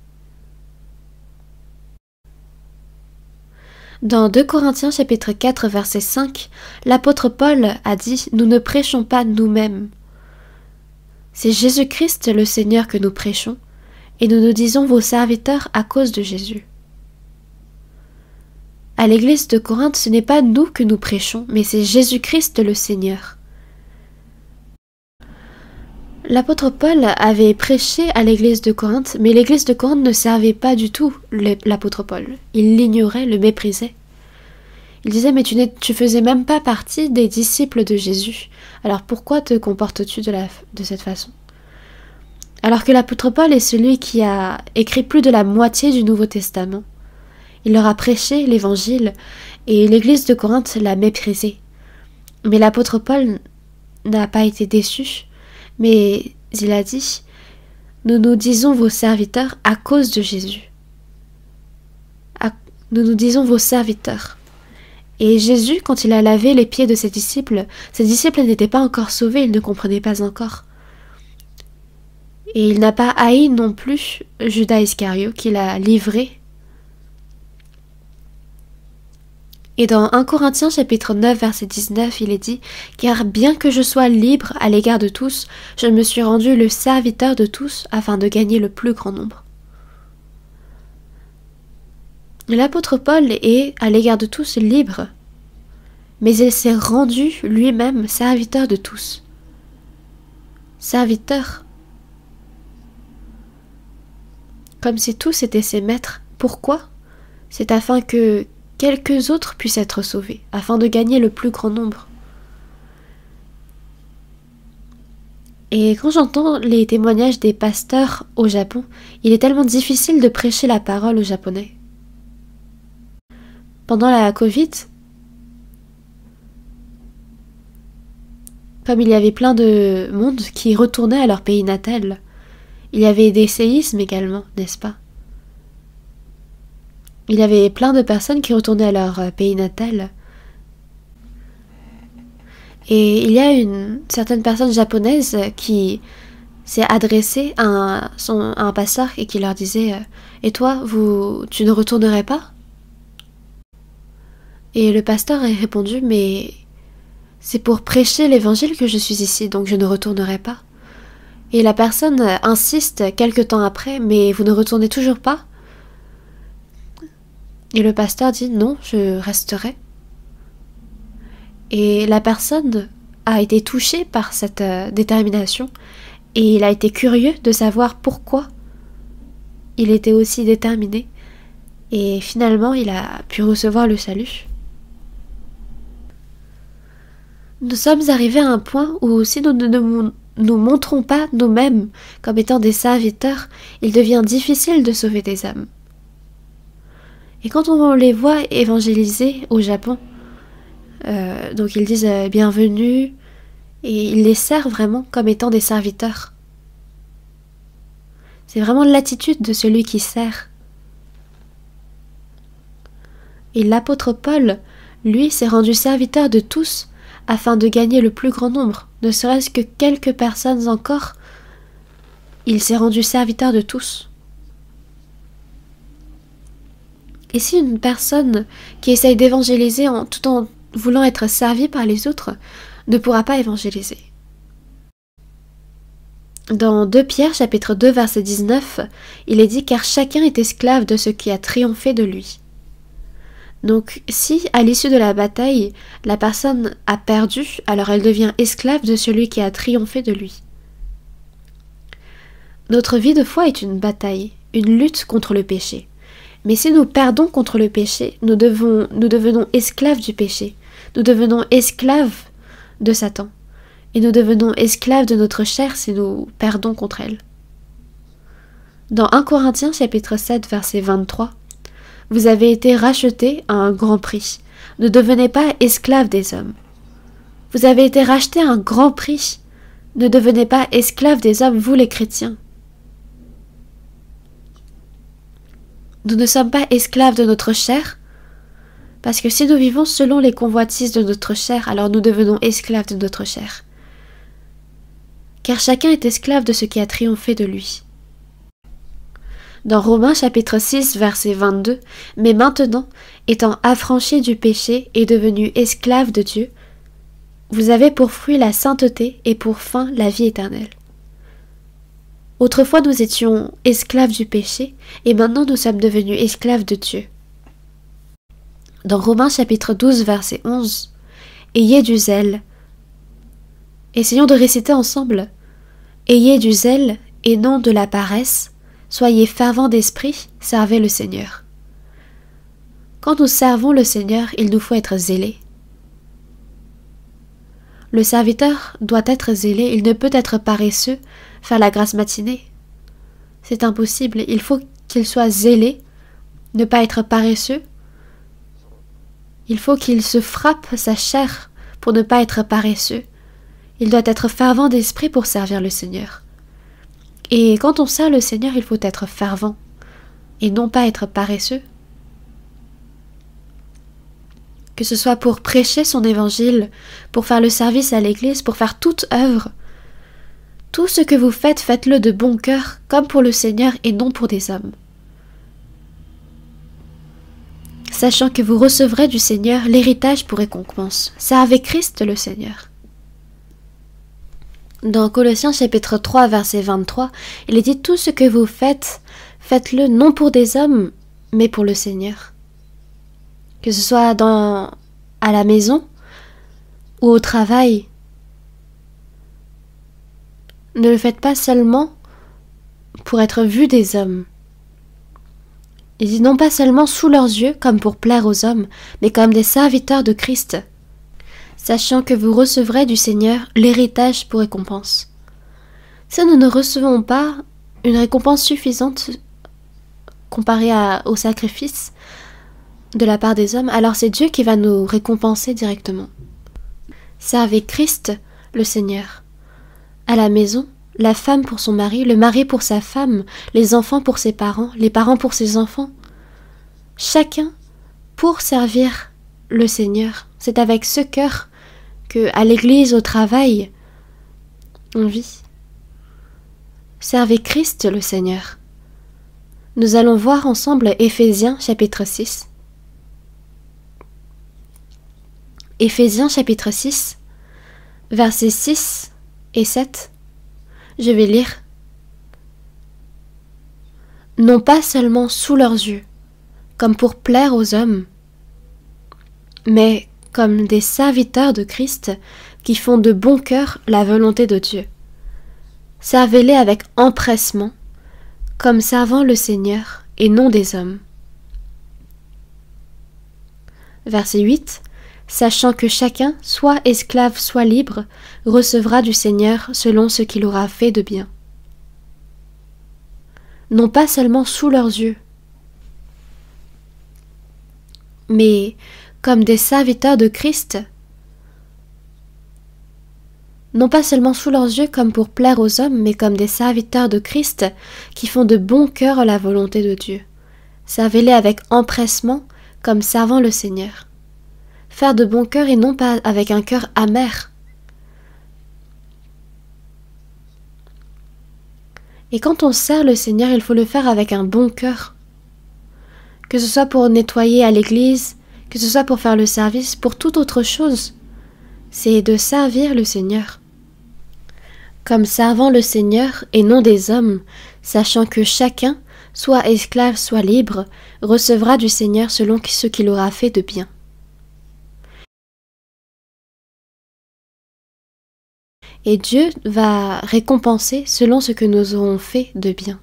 Dans 2 Corinthiens chapitre 4 verset 5, l'apôtre Paul a dit « Nous ne prêchons pas nous-mêmes. C'est Jésus-Christ le Seigneur que nous prêchons, et nous nous disons vos serviteurs à cause de Jésus. » À l'église de Corinthe, ce n'est pas nous que nous prêchons, mais c'est Jésus-Christ le Seigneur. L'apôtre Paul avait prêché à l'église de Corinthe, mais l'église de Corinthe ne servait pas du tout l'apôtre Paul. Il l'ignorait, le méprisait. Il disait « Mais tu faisais même pas partie des disciples de Jésus. Alors pourquoi te comportes-tu de cette façon ?» Alors que l'apôtre Paul est celui qui a écrit plus de la moitié du Nouveau Testament. Il leur a prêché l'évangile, et l'église de Corinthe l'a méprisé. Mais l'apôtre Paul n'a pas été déçu, mais il a dit « Nous nous disons vos serviteurs à cause de Jésus. » Nous nous disons vos serviteurs. Et Jésus, quand il a lavé les pieds de ses disciples n'étaient pas encore sauvés, ils ne comprenaient pas encore. Et il n'a pas haï non plus Judas Iscario, qu'il a livré. Et dans 1 Corinthiens chapitre 9 verset 19, il est dit « Car bien que je sois libre à l'égard de tous, je me suis rendu le serviteur de tous afin de gagner le plus grand nombre. » L'apôtre Paul est à l'égard de tous libre, mais il s'est rendu lui-même serviteur de tous. Serviteur. Comme si tous étaient ses maîtres. Pourquoi? C'est afin que quelques autres puissent être sauvés, afin de gagner le plus grand nombre. Et quand j'entends les témoignages des pasteurs au Japon, il est tellement difficile de prêcher la parole aux Japonais. Pendant la Covid, comme il y avait plein de monde qui retournait à leur pays natal, il y avait des séismes également, n'est-ce pas? Il y avait plein de personnes qui retournaient à leur pays natal. Et il y a une certaine personne japonaise qui s'est adressée à un pasteur et qui leur disait « Et toi, tu ne retournerais pas ?» Et le pasteur a répondu « Mais c'est pour prêcher l'évangile que je suis ici, donc je ne retournerai pas. » Et la personne insiste quelque temps après, « Mais vous ne retournez toujours pas ?» Et le pasteur dit « Non, je resterai. » Et la personne a été touchée par cette détermination, et il a été curieux de savoir pourquoi il était aussi déterminé, et finalement il a pu recevoir le salut. Nous sommes arrivés à un point où si nous ne nous montrons pas nous-mêmes comme étant des serviteurs, il devient difficile de sauver des âmes. Et quand on les voit évangéliser au Japon, donc ils disent bienvenue, et ils les servent vraiment comme étant des serviteurs. C'est vraiment l'attitude de celui qui sert. Et l'apôtre Paul, lui, s'est rendu serviteur de tous afin de gagner le plus grand nombre, ne serait-ce que quelques personnes encore. Il s'est rendu serviteur de tous. Et si une personne qui essaye d'évangéliser tout en voulant être servie par les autres ne pourra pas évangéliser? Dans 2 Pierre, chapitre 2, verset 19, il est dit « Car chacun est esclave de ce qui a triomphé de lui ». Donc, si, à l'issue de la bataille, la personne a perdu, alors elle devient esclave de celui qui a triomphé de lui. Notre vie de foi est une bataille, une lutte contre le péché. Mais si nous perdons contre le péché, nous devenons esclaves du péché. Nous devenons esclaves de Satan. Et nous devenons esclaves de notre chair si nous perdons contre elle. Dans 1 Corinthiens, chapitre 7, verset 23, « Vous avez été rachetés à un grand prix. Ne devenez pas esclaves des hommes. Vous avez été rachetés à un grand prix. Ne devenez pas esclaves des hommes, vous les chrétiens. » Nous ne sommes pas esclaves de notre chair, parce que si nous vivons selon les convoitises de notre chair, alors nous devenons esclaves de notre chair. Car chacun est esclave de ce qui a triomphé de lui. Dans Romains chapitre 6, verset 22, « Mais maintenant, étant affranchis du péché et devenus esclaves de Dieu, vous avez pour fruit la sainteté et pour fin la vie éternelle. » Autrefois nous étions esclaves du péché, et maintenant nous sommes devenus esclaves de Dieu. Dans Romains chapitre 12, verset 11, « Ayez du zèle. » Essayons de réciter ensemble. « Ayez du zèle et non de la paresse. Soyez fervents d'esprit, servez le Seigneur. » Quand nous servons le Seigneur, il nous faut être zélés. Le serviteur doit être zélé, il ne peut être paresseux, faire la grasse matinée. C'est impossible, il faut qu'il soit zélé, ne pas être paresseux. Il faut qu'il se frappe sa chair pour ne pas être paresseux. Il doit être fervent d'esprit pour servir le Seigneur. Et quand on sert le Seigneur, il faut être fervent et non pas être paresseux. Que ce soit pour prêcher son évangile, pour faire le service à l'Église, pour faire toute œuvre, tout ce que vous faites, faites-le de bon cœur, comme pour le Seigneur et non pour des hommes. Sachant que vous recevrez du Seigneur l'héritage pour récompense. Servez Christ le Seigneur. Dans Colossiens chapitre 3, verset 23, il est dit « Tout ce que vous faites, faites-le non pour des hommes, mais pour le Seigneur. » Que ce soit à la maison ou au travail, ne le faites pas seulement pour être vu des hommes. Il dit non pas seulement sous leurs yeux, comme pour plaire aux hommes, mais comme des serviteurs de Christ, sachant que vous recevrez du Seigneur l'héritage pour récompense. Si nous ne recevons pas une récompense suffisante comparée au sacrifice de la part des hommes, alors c'est Dieu qui va nous récompenser directement. Servez Christ, le Seigneur. À la maison, la femme pour son mari, le mari pour sa femme, les enfants pour ses parents, les parents pour ses enfants. Chacun pour servir le Seigneur. C'est avec ce cœur que, à l'église, au travail, on vit. Servez Christ le Seigneur. Nous allons voir ensemble Éphésiens chapitre 6. Éphésiens chapitre 6, versets 6 et 7. Je vais lire. Non pas seulement sous leurs yeux, comme pour plaire aux hommes, mais comme des serviteurs de Christ qui font de bon cœur la volonté de Dieu. Servez-les avec empressement, comme servant le Seigneur et non des hommes. Verset 8. Sachant que chacun, soit esclave, soit libre, recevra du Seigneur selon ce qu'il aura fait de bien. Non pas seulement sous leurs yeux, mais comme des serviteurs de Christ, non pas seulement sous leurs yeux comme pour plaire aux hommes, mais comme des serviteurs de Christ qui font de bon cœur la volonté de Dieu. Servez-les avec empressement comme servant le Seigneur. Faire de bon cœur et non pas avec un cœur amer. Et quand on sert le Seigneur, il faut le faire avec un bon cœur. Que ce soit pour nettoyer à l'église, que ce soit pour faire le service, pour toute autre chose. C'est de servir le Seigneur. Comme servant le Seigneur et non des hommes, sachant que chacun, soit esclave, soit libre, recevra du Seigneur selon ce qu'il aura fait de bien. Et Dieu va récompenser selon ce que nous aurons fait de bien.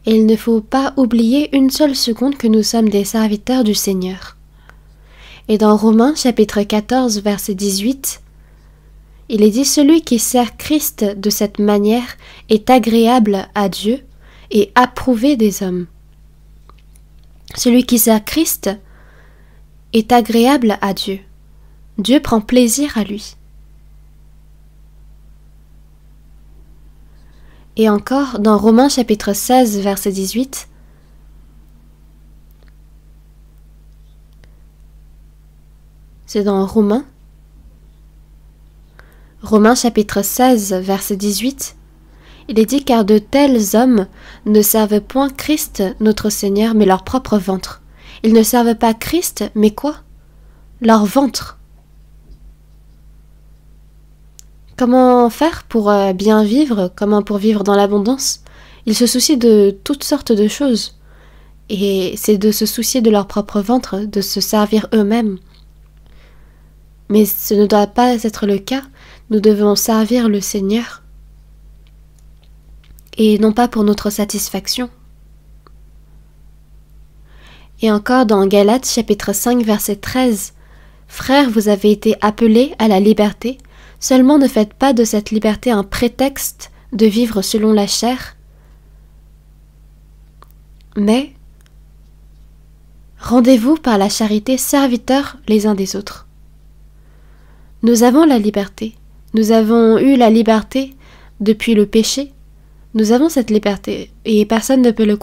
Et il ne faut pas oublier une seule seconde que nous sommes des serviteurs du Seigneur. Et dans Romains chapitre 14 verset 18, il est dit « Celui qui sert Christ de cette manière est agréable à Dieu et approuvé des hommes. » Celui qui sert Christ est agréable à Dieu. Dieu prend plaisir à lui. Et encore, dans Romains chapitre 16, verset 18, c'est dans Romains chapitre 16, verset 18, il est dit « Car de tels hommes ne servent point Christ notre Seigneur, mais leur propre ventre. » Ils ne servent pas Christ, mais quoi? Leur ventre. Comment faire pour bien vivre? Comment pour vivre dans l'abondance? Ils se soucient de toutes sortes de choses. Et c'est de se soucier de leur propre ventre, de se servir eux-mêmes. Mais ce ne doit pas être le cas. Nous devons servir le Seigneur. Et non pas pour notre satisfaction. Et encore dans Galates chapitre 5 verset 13, « Frères, vous avez été appelés à la liberté. Seulement ne faites pas de cette liberté un prétexte de vivre selon la chair, mais rendez-vous par la charité serviteurs les uns des autres. » Nous avons la liberté. Nous avons eu la liberté depuis le péché. Nous avons cette liberté et personne ne peut le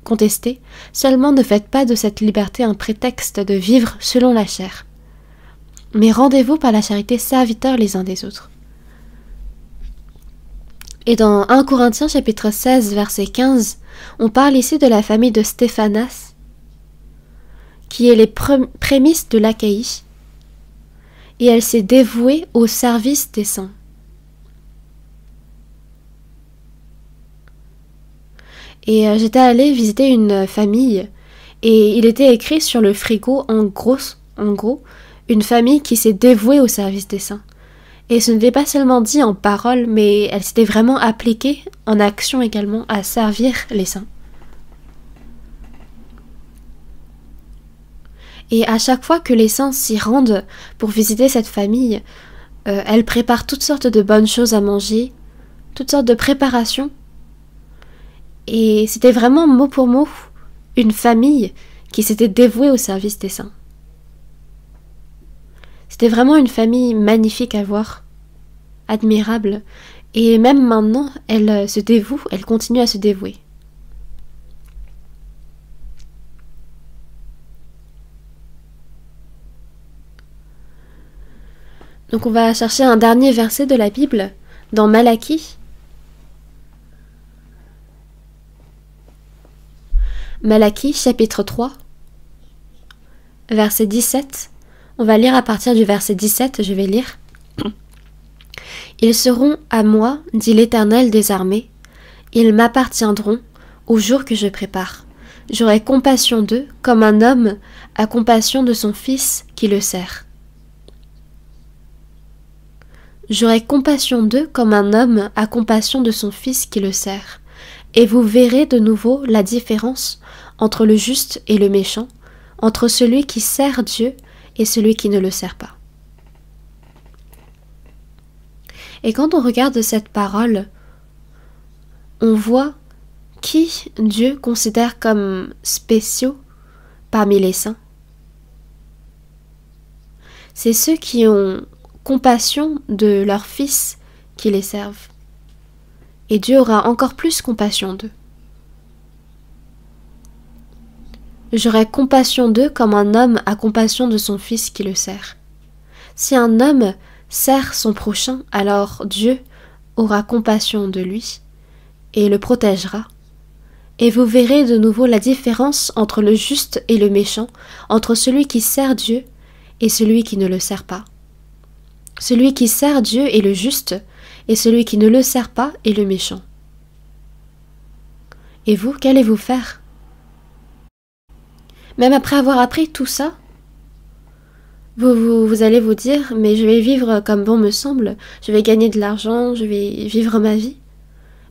contester. Seulement ne faites pas de cette liberté un prétexte de vivre selon la chair. Mais rendez-vous par la charité serviteurs les uns des autres. Et dans 1 Corinthiens chapitre 16 verset 15, on parle ici de la famille de Stéphanas, qui est les prémices de l'Achaïe, et elle s'est dévouée au service des saints. Et j'étais allée visiter une famille, et il était écrit sur le frigo en gros, une famille qui s'est dévouée au service des saints. Et ce n'était pas seulement dit en parole, mais elle s'était vraiment appliquée en action également à servir les saints. Et à chaque fois que les saints s'y rendent pour visiter cette famille, elle prépare toutes sortes de bonnes choses à manger, toutes sortes de préparations. Et c'était vraiment mot pour mot une famille qui s'était dévouée au service des saints. C'était vraiment une famille magnifique à voir, admirable, et même maintenant, elle se dévoue, elle continue à se dévouer. Donc on va chercher un dernier verset de la Bible, dans Malachie. Malachie chapitre 3, verset 17. On va lire à partir du verset 17, je vais lire. Ils seront à moi, dit l'Éternel des armées, ils m'appartiendront au jour que je prépare. J'aurai compassion d'eux comme un homme a compassion de son fils qui le serre. J'aurai compassion d'eux comme un homme a compassion de son fils qui le serre. Et vous verrez de nouveau la différence entre le juste et le méchant, entre celui qui sert Dieu et celui qui ne le sert pas. Et quand on regarde cette parole, on voit qui Dieu considère comme spéciaux parmi les saints. C'est ceux qui ont compassion de leurs fils qui les servent. Et Dieu aura encore plus compassion d'eux. J'aurai compassion d'eux comme un homme a compassion de son fils qui le sert. Si un homme sert son prochain, alors Dieu aura compassion de lui et le protégera. Et vous verrez de nouveau la différence entre le juste et le méchant, entre celui qui sert Dieu et celui qui ne le sert pas. Celui qui sert Dieu est le juste, et celui qui ne le sert pas est le méchant. Et vous, qu'allez-vous faire? Même après avoir appris tout ça, vous allez vous dire, mais je vais vivre comme bon me semble, je vais gagner de l'argent, je vais vivre ma vie.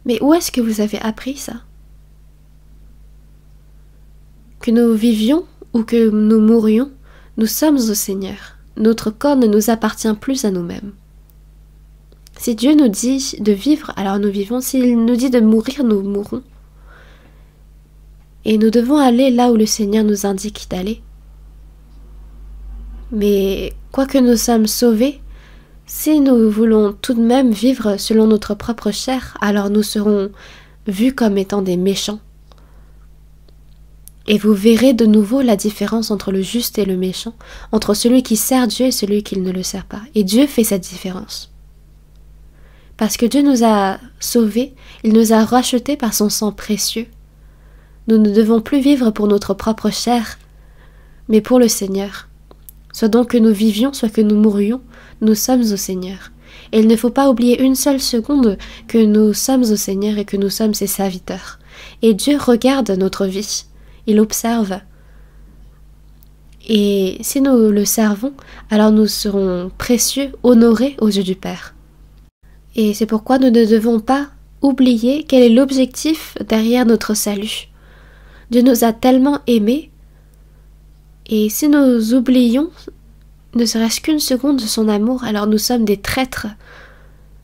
Mais où est-ce que vous avez appris ça? Que nous vivions ou que nous mourions, nous sommes au Seigneur. Notre corps ne nous appartient plus à nous-mêmes. Si Dieu nous dit de vivre, alors nous vivons. S'il nous dit de mourir, nous mourrons. Et nous devons aller là où le Seigneur nous indique d'aller. Mais quoique nous sommes sauvés, si nous voulons tout de même vivre selon notre propre chair, alors nous serons vus comme étant des méchants. Et vous verrez de nouveau la différence entre le juste et le méchant, entre celui qui sert Dieu et celui qui ne le sert pas. Et Dieu fait cette différence. Parce que Dieu nous a sauvés, il nous a rachetés par son sang précieux. Nous ne devons plus vivre pour notre propre chair, mais pour le Seigneur. Soit donc que nous vivions, soit que nous mourions, nous sommes au Seigneur. Et il ne faut pas oublier une seule seconde que nous sommes au Seigneur et que nous sommes ses serviteurs. Et Dieu regarde notre vie. Il observe. Et si nous le servons, alors nous serons précieux, honorés aux yeux du Père. Et c'est pourquoi nous ne devons pas oublier quel est l'objectif derrière notre salut. Dieu nous a tellement aimés, et si nous oublions ne serait-ce qu'une seconde de son amour, alors nous sommes des traîtres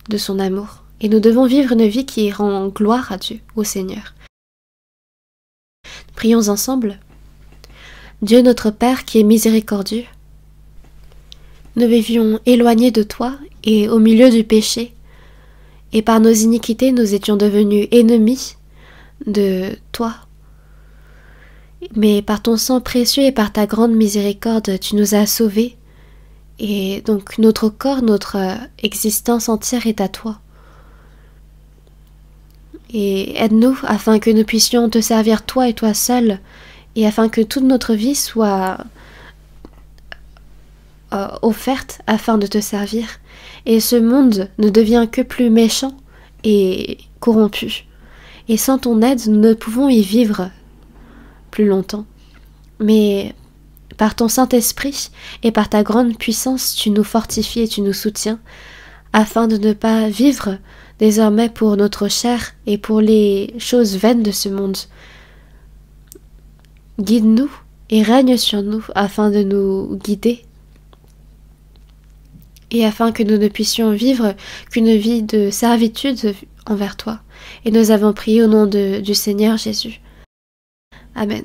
de son amour. Et nous devons vivre une vie qui rend gloire à Dieu, au Seigneur. Prions ensemble. Dieu notre Père qui est miséricordieux, nous vivions éloignés de toi et au milieu du péché, et par nos iniquités nous étions devenus ennemis de toi. Mais par ton sang précieux et par ta grande miséricorde, tu nous as sauvés, et donc notre corps, notre existence entière est à toi. Et aide-nous afin que nous puissions te servir toi et toi seul, et afin que toute notre vie soit offerte afin de te servir. Et ce monde ne devient que plus méchant et corrompu. Et sans ton aide, nous ne pouvons y vivre plus longtemps. Mais par ton Saint-Esprit et par ta grande puissance, tu nous fortifies et tu nous soutiens, afin de ne pas vivre désormais pour notre chair et pour les choses vaines de ce monde. Guide-nous et règne sur nous afin de nous guider et afin que nous ne puissions vivre qu'une vie de servitude envers toi. Et nous avons prié au nom du Seigneur Jésus. Amen.